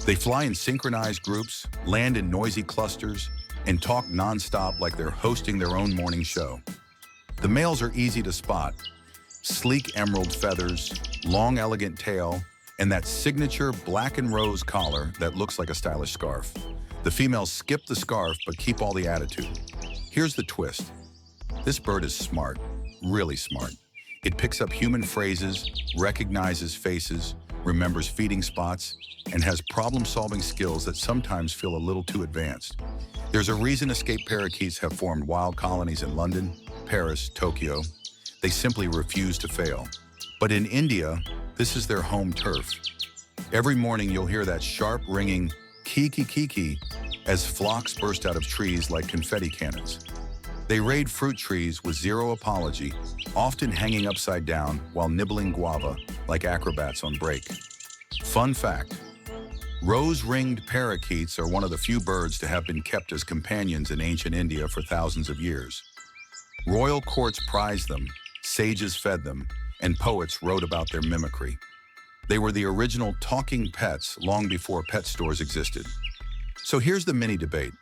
They fly in synchronized groups, land in noisy clusters, and talk nonstop like they're hosting their own morning show. The males are easy to spot. Sleek emerald feathers, long elegant tail, and that signature black and rose collar that looks like a stylish scarf. The females skip the scarf but keep all the attitude. Here's the twist. This bird is smart, really smart. It picks up human phrases, recognizes faces, remembers feeding spots, and has problem-solving skills that sometimes feel a little too advanced. There's a reason escaped parakeets have formed wild colonies in London, Paris, Tokyo. They simply refuse to fail. But in India, this is their home turf. Every morning you'll hear that sharp ringing kiki as flocks burst out of trees like confetti cannons. They raid fruit trees with zero apology, often hanging upside down while nibbling guava like acrobats on break. Fun fact, rose-ringed parakeets are one of the few birds to have been kept as companions in ancient India for thousands of years. Royal courts prized them, sages fed them, and poets wrote about their mimicry. They were the original talking pets long before pet stores existed. So here's the mini debate.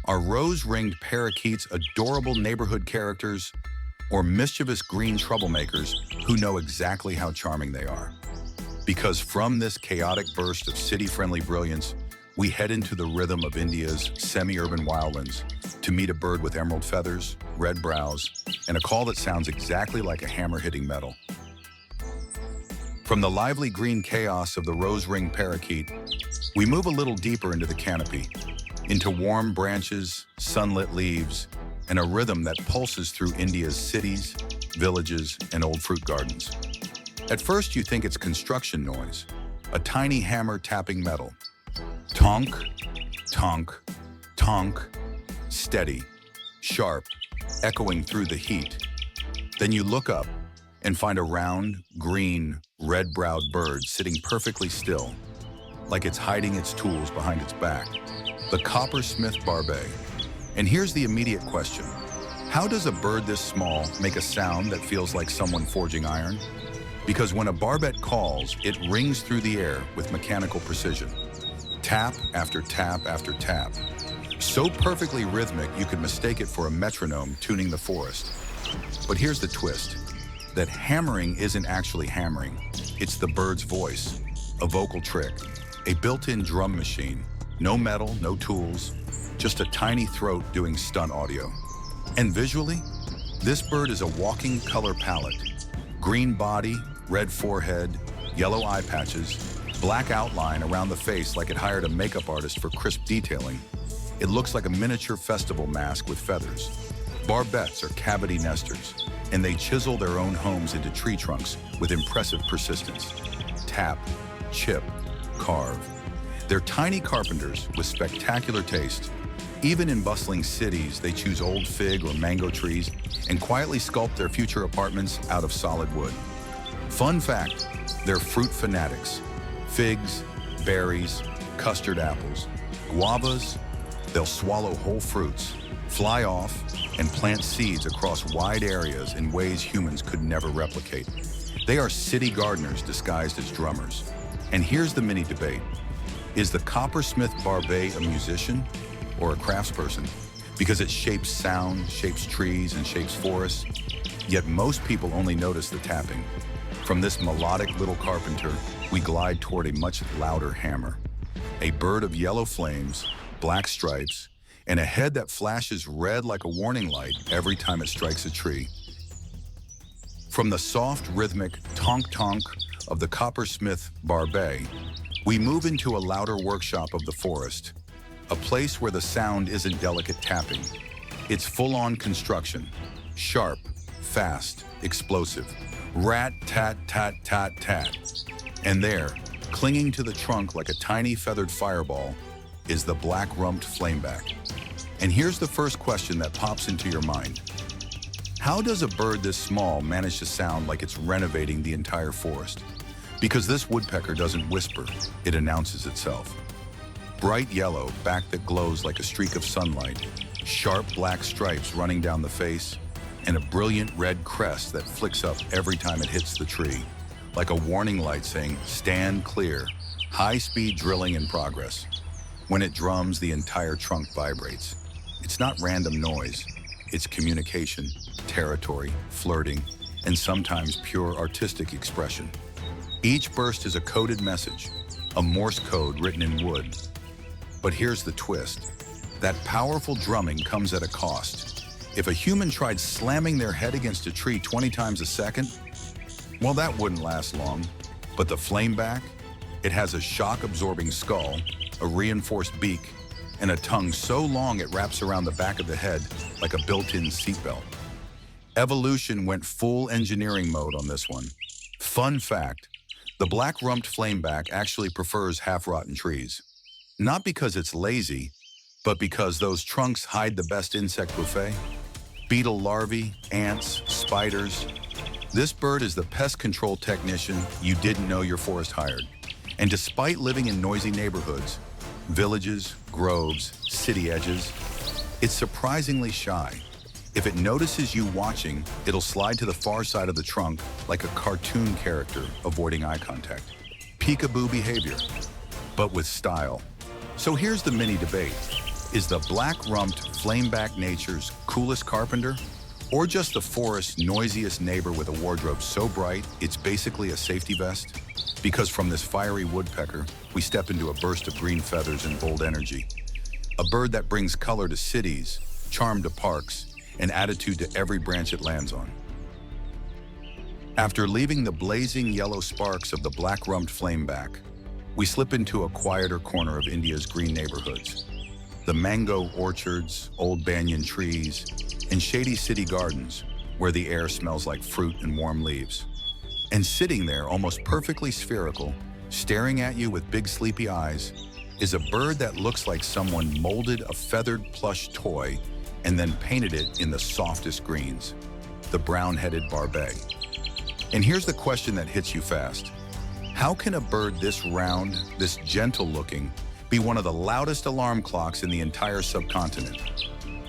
Are rose-ringed parakeets adorable neighborhood characters or mischievous green troublemakers who know exactly how charming they are? Because from this chaotic burst of city-friendly brilliance, we head into the rhythm of India's semi-urban wildlands to meet a bird with emerald feathers, red brows, and a call that sounds exactly like a hammer hitting metal. From the lively green chaos of the rose-ringed parakeet, we move a little deeper into the canopy, into warm branches, sunlit leaves, and a rhythm that pulses through India's cities, villages, and old fruit gardens. At first, you think it's construction noise, a tiny hammer tapping metal. Tonk, tonk, tonk, steady, sharp, echoing through the heat. Then you look up and find a round, green, red-browed bird sitting perfectly still, like it's hiding its tools behind its back. The coppersmith barbet. And here's the immediate question. How does a bird this small make a sound that feels like someone forging iron? Because when a barbet calls, it rings through the air with mechanical precision. Tap after tap after tap. So perfectly rhythmic you could mistake it for a metronome tuning the forest. But here's the twist. That hammering isn't actually hammering. It's the bird's voice, a vocal trick, a built-in drum machine. No metal, no tools, just a tiny throat doing stunt audio. And visually, this bird is a walking color palette. Green body, red forehead, yellow eye patches, black outline around the face like it hired a makeup artist for crisp detailing. It looks like a miniature festival mask with feathers. Barbettes are cavity nesters, and they chisel their own homes into tree trunks with impressive persistence. Tap, chip, carve. They're tiny carpenters with spectacular taste. Even in bustling cities, they choose old fig or mango trees and quietly sculpt their future apartments out of solid wood. Fun fact, they're fruit fanatics. Figs, berries, custard apples, guavas. They'll swallow whole fruits, fly off, and plant seeds across wide areas in ways humans could never replicate. They are city gardeners disguised as drummers. And here's the mini debate. Is the coppersmith barbet a musician or a craftsperson? Because it shapes sound, shapes trees, and shapes forests. Yet most people only notice the tapping. From this melodic little carpenter, we glide toward a much louder hammer. A bird of yellow flames, black stripes, and a head that flashes red like a warning light every time it strikes a tree. From the soft, rhythmic tonk-tonk of the coppersmith barbet, we move into a louder workshop of the forest, a place where the sound isn't delicate tapping. It's full-on construction, sharp, fast, explosive, rat-tat-tat-tat-tat. And there, clinging to the trunk like a tiny feathered fireball, is the black-rumped flameback. And here's the first question that pops into your mind. How does a bird this small manage to sound like it's renovating the entire forest? Because this woodpecker doesn't whisper, it announces itself. Bright yellow, back that glows like a streak of sunlight, sharp black stripes running down the face, and a brilliant red crest that flicks up every time it hits the tree, like a warning light saying, "Stand clear, high-speed drilling in progress." When it drums, the entire trunk vibrates. It's not random noise. It's communication, territory, flirting, and sometimes pure artistic expression. Each burst is a coded message, a Morse code written in wood. But here's the twist. That powerful drumming comes at a cost. If a human tried slamming their head against a tree 20 times a second, well, that wouldn't last long. But the flameback, it has a shock-absorbing skull, a reinforced beak, and a tongue so long it wraps around the back of the head like a built-in seatbelt. Evolution went full engineering mode on this one. Fun fact, the black-rumped flameback actually prefers half-rotten trees. Not because it's lazy, but because those trunks hide the best insect buffet. Beetle larvae, ants, spiders. This bird is the pest control technician you didn't know your forest hired. And despite living in noisy neighborhoods, villages, groves, city edges, it's surprisingly shy. If it notices you watching, it'll slide to the far side of the trunk like a cartoon character avoiding eye contact. Peekaboo behavior, but with style. So here's the mini debate. Is the black-rumped flameback nature's coolest carpenter? Or just the forest's noisiest neighbor with a wardrobe so bright, it's basically a safety vest? Because from this fiery woodpecker, we step into a burst of green feathers and bold energy. A bird that brings color to cities, charm to parks, and attitude to every branch it lands on. After leaving the blazing yellow sparks of the black-rumped flameback, we slip into a quieter corner of India's green neighborhoods. The mango orchards, old banyan trees, and shady city gardens where the air smells like fruit and warm leaves. And sitting there, almost perfectly spherical, staring at you with big sleepy eyes, is a bird that looks like someone molded a feathered plush toy and then painted it in the softest greens, the brown-headed barbet. And here's the question that hits you fast. How can a bird this round, this gentle-looking, be one of the loudest alarm clocks in the entire subcontinent?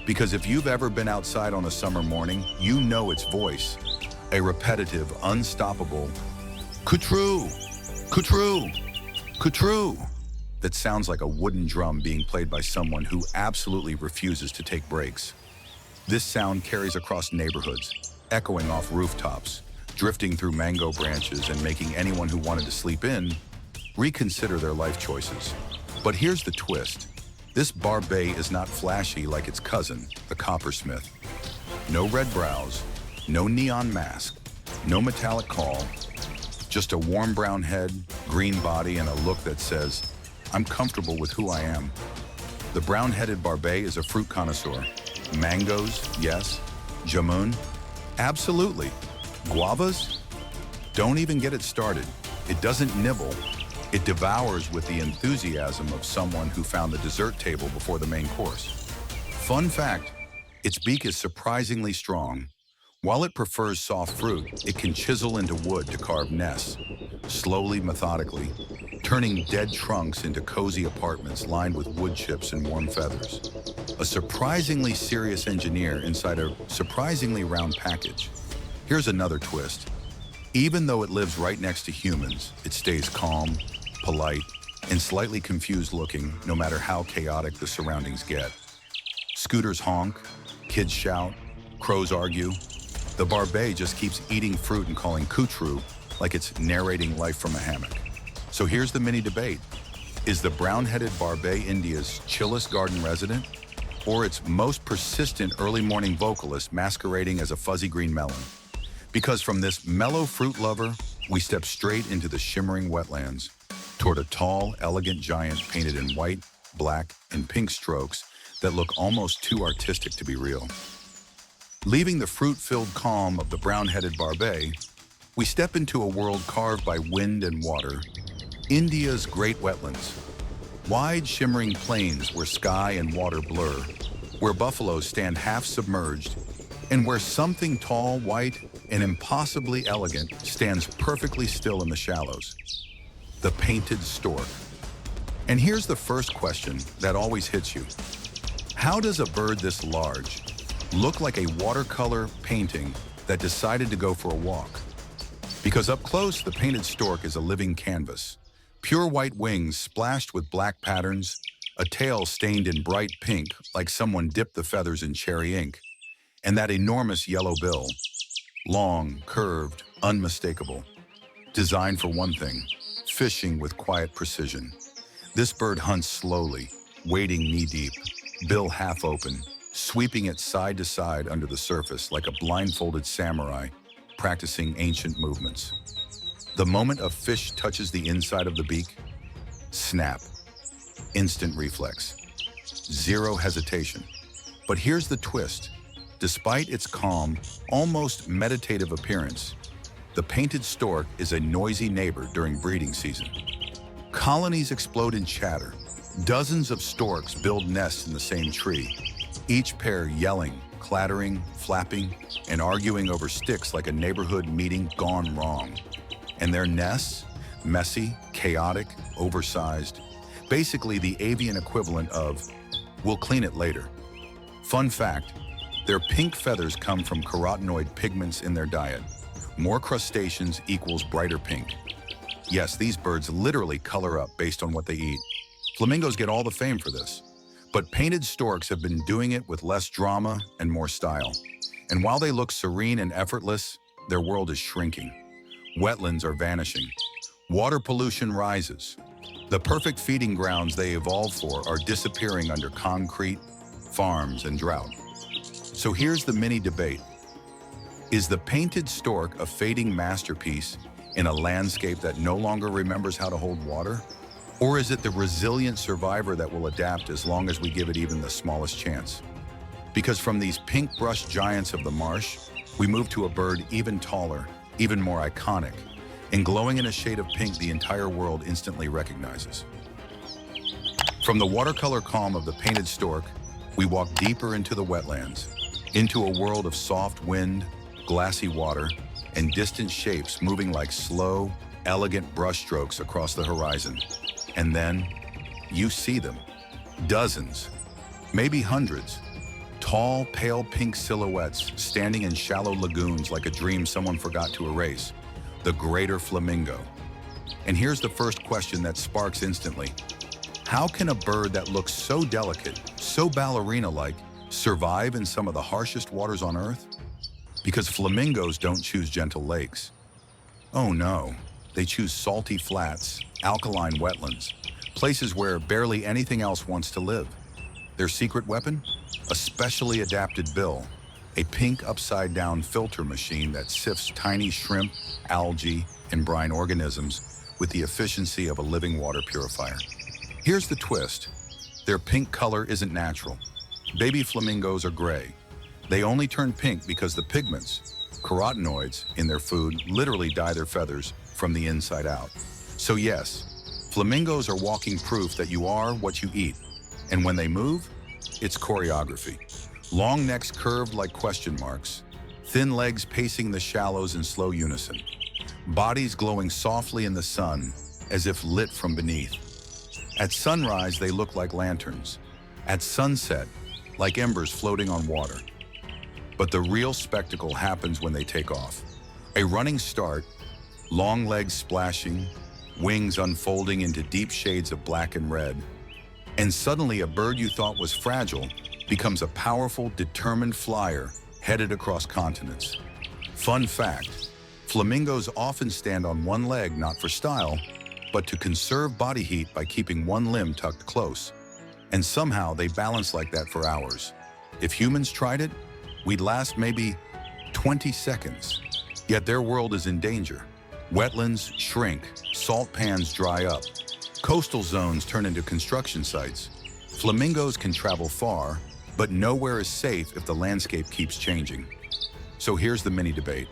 Because if you've ever been outside on a summer morning, you know its voice. A repetitive, unstoppable "Cutroo, cutroo, cutroo," that sounds like a wooden drum being played by someone who absolutely refuses to take breaks. This sound carries across neighborhoods, echoing off rooftops, drifting through mango branches and making anyone who wanted to sleep in reconsider their life choices. But here's the twist. This barbet is not flashy like its cousin, the coppersmith. No red brows, no neon mask, no metallic call, just a warm brown head, green body, and a look that says, I'm comfortable with who I am. The brown-headed barbet is a fruit connoisseur. Mangoes, yes. Jamun, absolutely. Guavas? Don't even get it started. It doesn't nibble. It devours with the enthusiasm of someone who found the dessert table before the main course. Fun fact, its beak is surprisingly strong. While it prefers soft fruit, it can chisel into wood to carve nests, slowly, methodically, turning dead trunks into cozy apartments lined with wood chips and warm feathers. A surprisingly serious engineer inside a surprisingly round package. Here's another twist. Even though it lives right next to humans, it stays calm, polite, and slightly confused looking, no matter how chaotic the surroundings get. Scooters honk, kids shout, crows argue. The barbet just keeps eating fruit and calling coutru like it's narrating life from a hammock. So here's the mini debate. Is the brown-headed barbet India's chillest garden resident, or its most persistent early morning vocalist masquerading as a fuzzy green melon? Because from this mellow fruit lover, we step straight into the shimmering wetlands, toward a tall, elegant giant painted in white, black, and pink strokes that look almost too artistic to be real. Leaving the fruit-filled calm of the brown-headed barbet, we step into a world carved by wind and water, India's great wetlands. Wide, shimmering plains where sky and water blur, where buffaloes stand half-submerged, and where something tall, white, and impossibly elegant stands perfectly still in the shallows. The painted stork. And here's the first question that always hits you. How does a bird this large look like a watercolor painting that decided to go for a walk? Because up close, the painted stork is a living canvas. Pure white wings splashed with black patterns, a tail stained in bright pink like someone dipped the feathers in cherry ink, and that enormous yellow bill. Long, curved, unmistakable. Designed for one thing, fishing with quiet precision. This bird hunts slowly, wading knee-deep, bill half open, sweeping it side to side under the surface like a blindfolded samurai practicing ancient movements. The moment a fish touches the inside of the beak, snap, instant reflex, zero hesitation. But here's the twist. Despite its calm, almost meditative appearance, the painted stork is a noisy neighbor during breeding season. Colonies explode in chatter. Dozens of storks build nests in the same tree, each pair yelling, clattering, flapping, and arguing over sticks like a neighborhood meeting gone wrong. And their nests, messy, chaotic, oversized, basically the avian equivalent of, we'll clean it later. Fun fact, their pink feathers come from carotenoid pigments in their diet. More crustaceans equals brighter pink. Yes, these birds literally color up based on what they eat. Flamingos get all the fame for this. But painted storks have been doing it with less drama and more style. And while they look serene and effortless, their world is shrinking. Wetlands are vanishing. Water pollution rises. The perfect feeding grounds they evolved for are disappearing under concrete, farms, and drought. So here's the mini debate. Is the painted stork a fading masterpiece in a landscape that no longer remembers how to hold water? Or is it the resilient survivor that will adapt as long as we give it even the smallest chance? Because from these pink brush giants of the marsh, we move to a bird even taller, even more iconic, and glowing in a shade of pink the entire world instantly recognizes. From the watercolor calm of the painted stork, we walk deeper into the wetlands, into a world of soft wind, glassy water, and distant shapes moving like slow, elegant brushstrokes across the horizon. And then, you see them. Dozens, maybe hundreds. Tall, pale pink silhouettes standing in shallow lagoons like a dream someone forgot to erase. The greater flamingo. And here's the first question that sparks instantly. How can a bird that looks so delicate, so ballerina-like, survive in some of the harshest waters on Earth? Because flamingos don't choose gentle lakes. Oh no, they choose salty flats, alkaline wetlands, places where barely anything else wants to live. Their secret weapon? A specially adapted bill, a pink upside-down filter machine that sifts tiny shrimp, algae, and brine organisms with the efficiency of a living water purifier. Here's the twist. Their pink color isn't natural. Baby flamingos are gray. They only turn pink because the pigments, carotenoids, in their food literally dye their feathers from the inside out. So yes, flamingos are walking proof that you are what you eat. And when they move, it's choreography. Long necks curved like question marks, thin legs pacing the shallows in slow unison, bodies glowing softly in the sun as if lit from beneath. At sunrise, they look like lanterns. At sunset, like embers floating on water. But the real spectacle happens when they take off. A running start, long legs splashing, wings unfolding into deep shades of black and red. And suddenly a bird you thought was fragile becomes a powerful, determined flyer headed across continents. Fun fact, flamingos often stand on one leg not for style, but to conserve body heat by keeping one limb tucked close. And somehow they balance like that for hours. If humans tried it, we'd last maybe 20 seconds. Yet their world is in danger. Wetlands shrink, salt pans dry up, coastal zones turn into construction sites. Flamingos can travel far, but nowhere is safe if the landscape keeps changing. So here's the mini debate.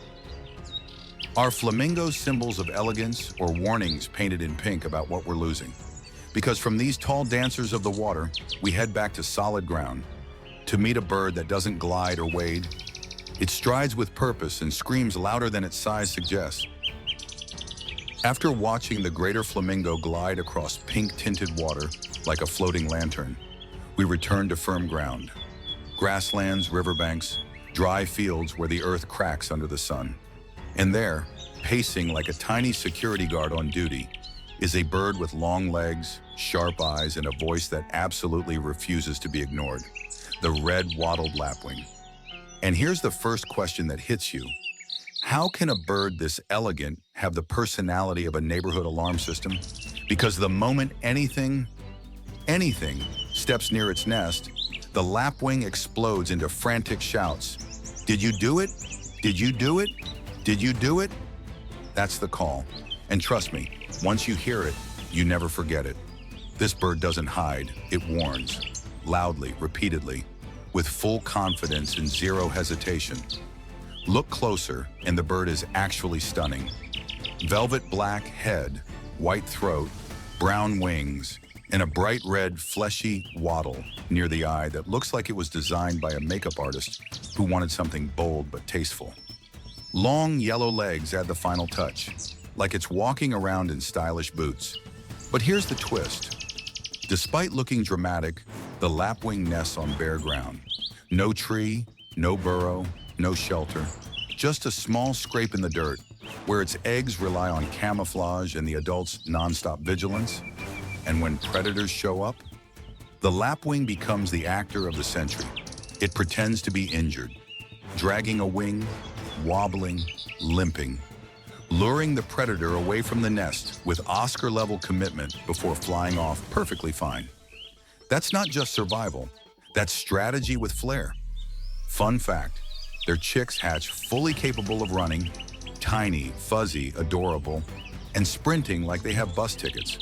Are flamingos symbols of elegance or warnings painted in pink about what we're losing? Because from these tall dancers of the water, we head back to solid ground to meet a bird that doesn't glide or wade. It strides with purpose and screams louder than its size suggests. After watching the greater flamingo glide across pink-tinted water like a floating lantern, we return to firm ground. Grasslands, riverbanks, dry fields where the earth cracks under the sun. And there, pacing like a tiny security guard on duty, is a bird with long legs, sharp eyes, and a voice that absolutely refuses to be ignored. The red wattled lapwing. And here's the first question that hits you. How can a bird this elegant have the personality of a neighborhood alarm system? Because the moment anything steps near its nest, the lapwing explodes into frantic shouts. Did you do it? Did you do it? Did you do it? That's the call. And trust me, once you hear it, you never forget it. This bird doesn't hide, it warns. Loudly, repeatedly, with full confidence and zero hesitation. Look closer, and the bird is actually stunning. Velvet black head, white throat, brown wings, and a bright red, fleshy wattle near the eye that looks like it was designed by a makeup artist who wanted something bold but tasteful. Long yellow legs add the final touch, like it's walking around in stylish boots. But here's the twist. Despite looking dramatic, the lapwing nests on bare ground. No tree, no burrow, no shelter, just a small scrape in the dirt, where its eggs rely on camouflage and the adult's nonstop vigilance. And when predators show up, the lapwing becomes the actor of the century. It pretends to be injured, dragging a wing, wobbling, limping, luring the predator away from the nest with Oscar-level commitment before flying off perfectly fine. That's not just survival, that's strategy with flair. Fun fact, their chicks hatch fully capable of running, tiny, fuzzy, adorable, and sprinting like they have bus tickets.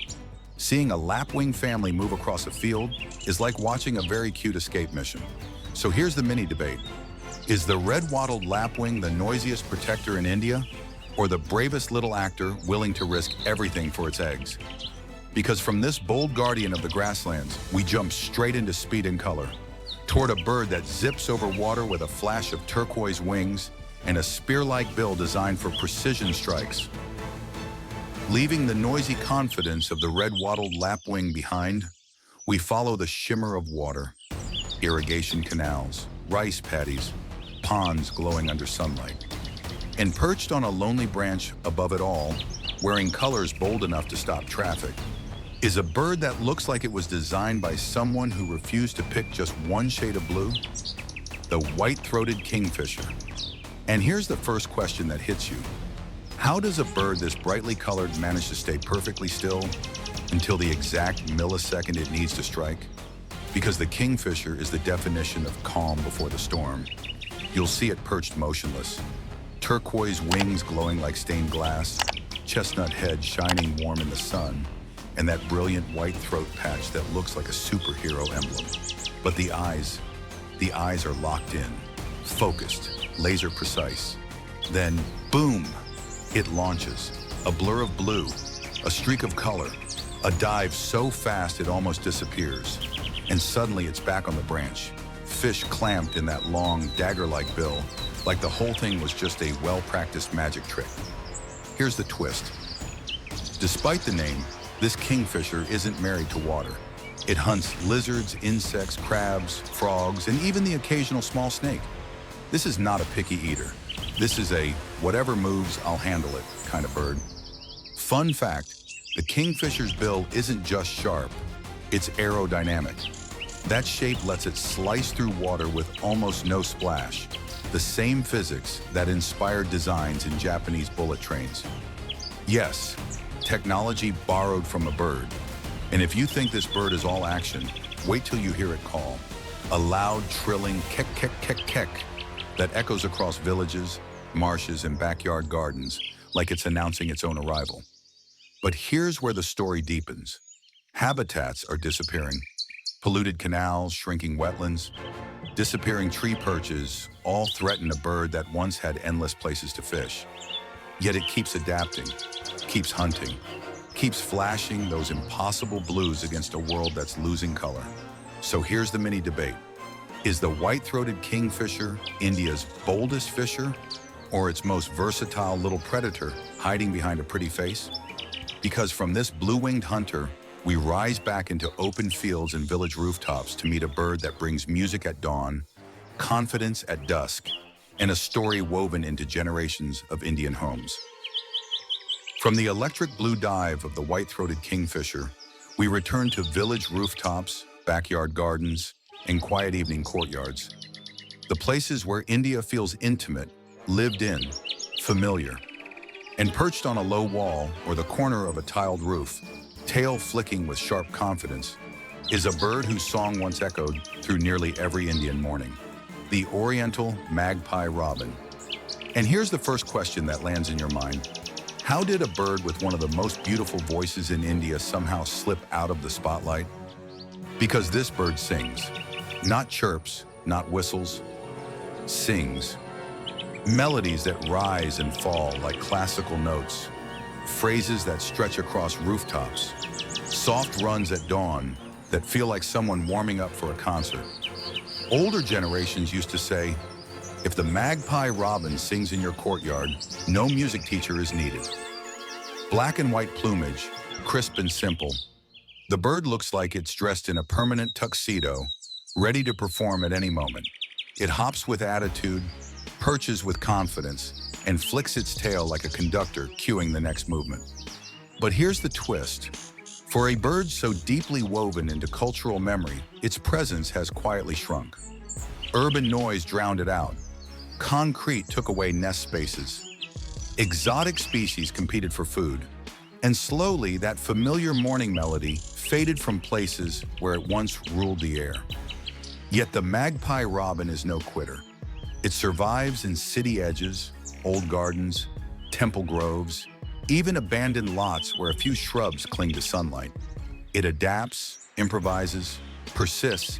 Seeing a lapwing family move across a field is like watching a very cute escape mission. So here's the mini debate. Is the red-wattled lapwing the noisiest protector in India, or the bravest little actor willing to risk everything for its eggs? Because from this bold guardian of the grasslands, we jump straight into speed and color, toward a bird that zips over water with a flash of turquoise wings and a spear-like bill designed for precision strikes. Leaving the noisy confidence of the red-wattled lapwing behind, we follow the shimmer of water, irrigation canals, rice paddies, ponds glowing under sunlight. And perched on a lonely branch above it all, wearing colors bold enough to stop traffic, is a bird that looks like it was designed by someone who refused to pick just one shade of blue, the white-throated kingfisher. And here's the first question that hits you. How does a bird this brightly colored manage to stay perfectly still, until the exact millisecond it needs to strike? Because the kingfisher is the definition of calm before the storm. You'll see it perched motionless, turquoise wings glowing like stained glass, chestnut head shining warm in the sun, and that brilliant white throat patch that looks like a superhero emblem. But the eyes are locked in, focused, laser precise. Then, boom, it launches. A blur of blue, a streak of color, a dive so fast it almost disappears. And suddenly it's back on the branch, fish clamped in that long, dagger-like bill, like the whole thing was just a well-practiced magic trick. Here's the twist. Despite the name, this kingfisher isn't married to water. It hunts lizards, insects, crabs, frogs, and even the occasional small snake. This is not a picky eater. This is a whatever moves, I'll handle it kind of bird. Fun fact, the kingfisher's bill isn't just sharp, it's aerodynamic. That shape lets it slice through water with almost no splash, the same physics that inspired designs in Japanese bullet trains. Yes, technology borrowed from a bird. And if you think this bird is all action, wait till you hear it call. A loud, trilling kek, kek, kek, kek that echoes across villages, marshes, and backyard gardens like it's announcing its own arrival. But here's where the story deepens. Habitats are disappearing. Polluted canals, shrinking wetlands, disappearing tree perches all threaten a bird that once had endless places to fish. Yet it keeps adapting, keeps hunting, keeps flashing those impossible blues against a world that's losing color. So here's the mini debate. Is the white-throated kingfisher India's boldest fisher, or its most versatile little predator hiding behind a pretty face? Because from this blue-winged hunter, we rise back into open fields and village rooftops to meet a bird that brings music at dawn, confidence at dusk, and a story woven into generations of Indian homes. From the electric blue dive of the white-throated kingfisher, we return to village rooftops, backyard gardens, and quiet evening courtyards. The places where India feels intimate, lived in, familiar. And perched on a low wall or the corner of a tiled roof, tail flicking with sharp confidence, is a bird whose song once echoed through nearly every Indian morning, the oriental magpie robin. And here's the first question that lands in your mind. How did a bird with one of the most beautiful voices in India somehow slip out of the spotlight? Because this bird sings. Not chirps, not whistles, sings. Melodies that rise and fall like classical notes, phrases that stretch across rooftops, soft runs at dawn that feel like someone warming up for a concert. Older generations used to say, if the magpie robin sings in your courtyard, no music teacher is needed. Black and white plumage, crisp and simple. The bird looks like it's dressed in a permanent tuxedo, ready to perform at any moment. It hops with attitude, perches with confidence, and flicks its tail like a conductor cueing the next movement. But here's the twist. For a bird so deeply woven into cultural memory, its presence has quietly shrunk. Urban noise drowned it out. Concrete took away nest spaces. Exotic species competed for food. And slowly, that familiar morning melody faded from places where it once ruled the air. Yet the magpie robin is no quitter. It survives in city edges, old gardens, temple groves, even abandoned lots where a few shrubs cling to sunlight. It adapts, improvises, persists,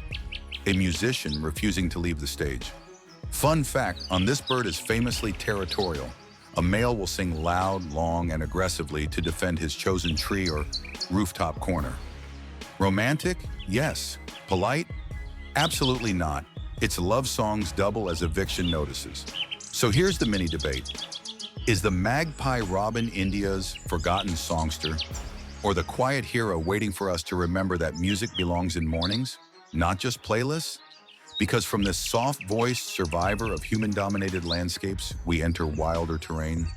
a musician refusing to leave the stage. Fun fact, on this bird is famously territorial. A male will sing loud, long, and aggressively to defend his chosen tree or rooftop corner. Romantic? Yes. Polite? Absolutely not. Its love songs double as eviction notices. So here's the mini debate. Is the magpie robin India's forgotten songster, or the quiet hero waiting for us to remember that music belongs in mornings, not just playlists? Because from this soft-voiced survivor of human-dominated landscapes, we enter wilder terrain,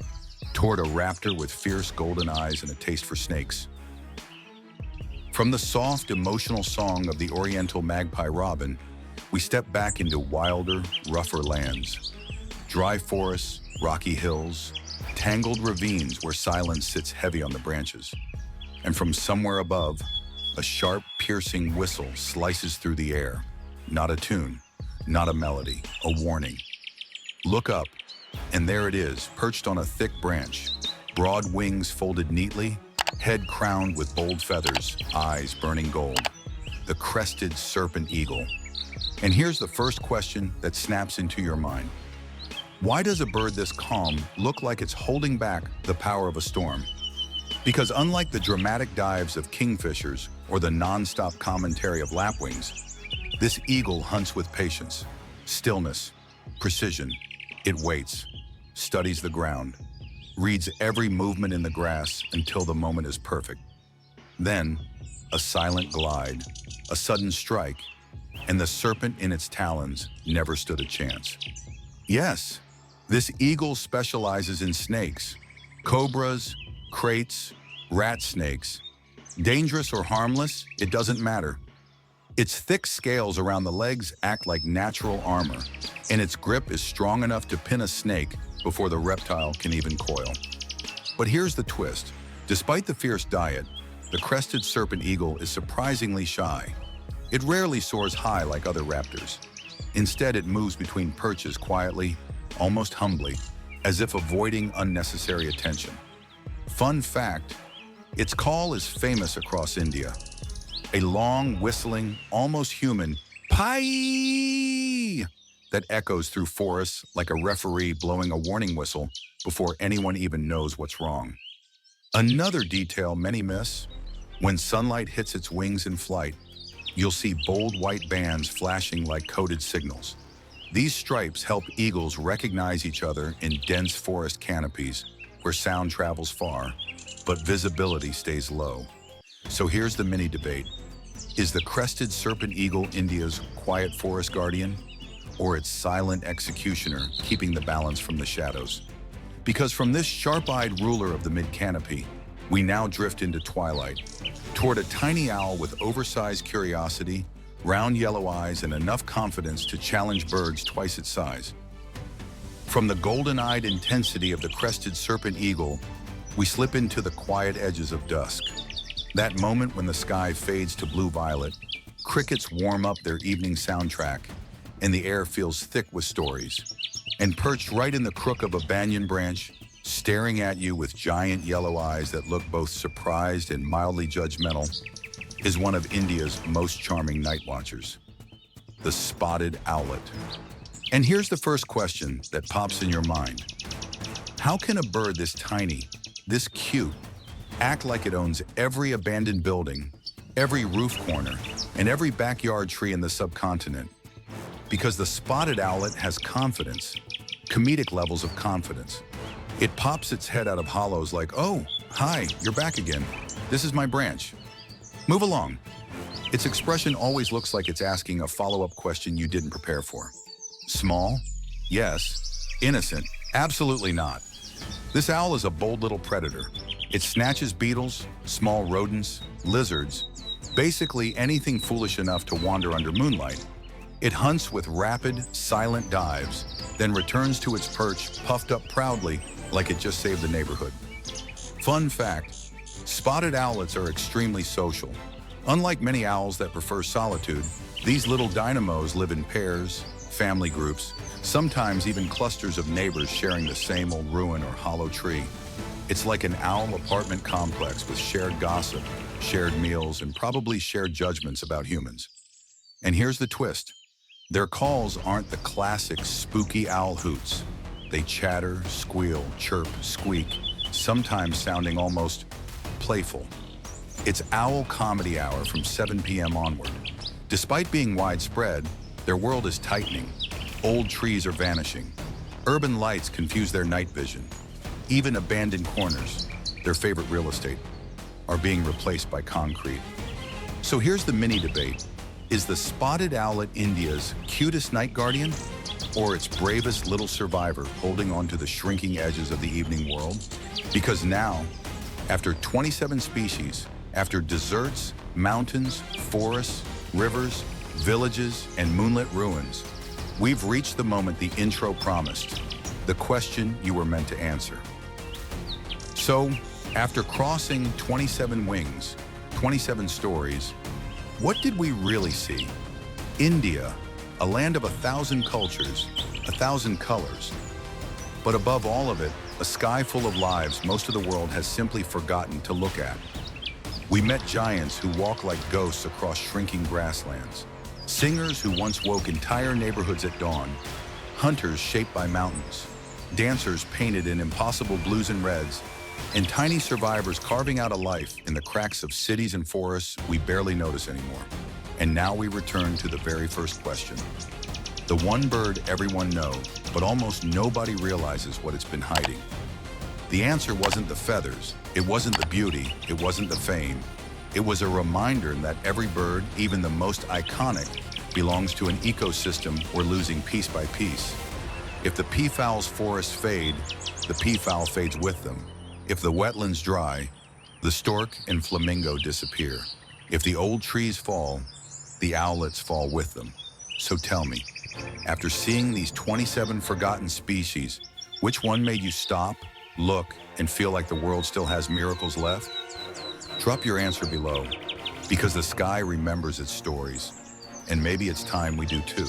toward a raptor with fierce golden eyes and a taste for snakes. From the soft, emotional song of the oriental magpie robin, we step back into wilder, rougher lands. Dry forests, rocky hills, tangled ravines where silence sits heavy on the branches. And from somewhere above, a sharp, piercing whistle slices through the air. Not a tune, not a melody, a warning. Look up, and there it is, perched on a thick branch, broad wings folded neatly, head crowned with bold feathers, eyes burning gold. The crested serpent eagle. And here's the first question that snaps into your mind. Why does a bird this calm look like it's holding back the power of a storm? Because unlike the dramatic dives of kingfishers or the non-stop commentary of lapwings, this eagle hunts with patience, stillness, precision. It waits, studies the ground, reads every movement in the grass until the moment is perfect. Then, a silent glide, a sudden strike, and the serpent in its talons never stood a chance. Yes, this eagle specializes in snakes, cobras, kraits, rat snakes. Dangerous or harmless, it doesn't matter. Its thick scales around the legs act like natural armor, and its grip is strong enough to pin a snake before the reptile can even coil. But here's the twist. Despite the fierce diet, the crested serpent eagle is surprisingly shy. It rarely soars high like other raptors. Instead, it moves between perches quietly, almost humbly, as if avoiding unnecessary attention. Fun fact, its call is famous across India. A long, whistling, almost human "pai" that echoes through forests like a referee blowing a warning whistle before anyone even knows what's wrong. Another detail many miss, when sunlight hits its wings in flight, you'll see bold white bands flashing like coded signals. These stripes help eagles recognize each other in dense forest canopies where sound travels far, but visibility stays low. So here's the mini debate. Is the crested serpent eagle India's quiet forest guardian, or its silent executioner keeping the balance from the shadows? Because from this sharp-eyed ruler of the mid-canopy, we now drift into twilight, toward a tiny owl with oversized curiosity, round yellow eyes, and enough confidence to challenge birds twice its size. From the golden-eyed intensity of the crested serpent eagle, we slip into the quiet edges of dusk. That moment when the sky fades to blue-violet, crickets warm up their evening soundtrack, and the air feels thick with stories. And perched right in the crook of a banyan branch, staring at you with giant yellow eyes that look both surprised and mildly judgmental, is one of India's most charming night watchers, the spotted owlet. And here's the first question that pops in your mind. How can a bird this tiny, this cute, act like it owns every abandoned building, every roof corner, and every backyard tree in the subcontinent? Because the spotted owlet has confidence, comedic levels of confidence. It pops its head out of hollows like, "Oh, hi, you're back again. This is my branch. Move along." Its expression always looks like it's asking a follow-up question you didn't prepare for. Small? Yes. Innocent? Absolutely not. This owl is a bold little predator. It snatches beetles, small rodents, lizards, basically anything foolish enough to wander under moonlight. It hunts with rapid, silent dives, then returns to its perch puffed up proudly like it just saved the neighborhood. Fun fact, spotted owlets are extremely social. Unlike many owls that prefer solitude, these little dynamos live in pairs, family groups, sometimes even clusters of neighbors sharing the same old ruin or hollow tree. It's like an owl apartment complex with shared gossip, shared meals, and probably shared judgments about humans. And here's the twist. Their calls aren't the classic spooky owl hoots. They chatter, squeal, chirp, squeak, sometimes sounding almost playful. It's owl comedy hour from 7 p.m. onward. Despite being widespread, their world is tightening. Old trees are vanishing. Urban lights confuse their night vision. Even abandoned corners, their favorite real estate, are being replaced by concrete. So here's the mini debate. Is the spotted owlet India's cutest night guardian, or its bravest little survivor holding on to the shrinking edges of the evening world? Because now, after 27 species, after deserts, mountains, forests, rivers, villages, and moonlit ruins, we've reached the moment the intro promised, the question you were meant to answer. So, After crossing 27 wings, 27 stories, what did we really see? India, a land of 1,000 cultures, 1,000 colors. But above all of it, a sky full of lives most of the world has simply forgotten to look at. We met giants who walk like ghosts across shrinking grasslands, singers who once woke entire neighborhoods at dawn, hunters shaped by mountains, dancers painted in impossible blues and reds, and tiny survivors carving out a life in the cracks of cities and forests we barely notice anymore. And now we return to the very first question. The one bird everyone knows, but almost nobody realizes what it's been hiding. The answer wasn't the feathers, it wasn't the beauty, it wasn't the fame. It was a reminder that every bird, even the most iconic, belongs to an ecosystem we're losing piece by piece. If the peafowl's forests fade, the peafowl fades with them. If the wetlands dry, the stork and flamingo disappear. If the old trees fall, the owlets fall with them. So tell me, after seeing these 27 forgotten species, which one made you stop, look, and feel like the world still has miracles left? Drop your answer below, because the sky remembers its stories, and maybe it's time we do too.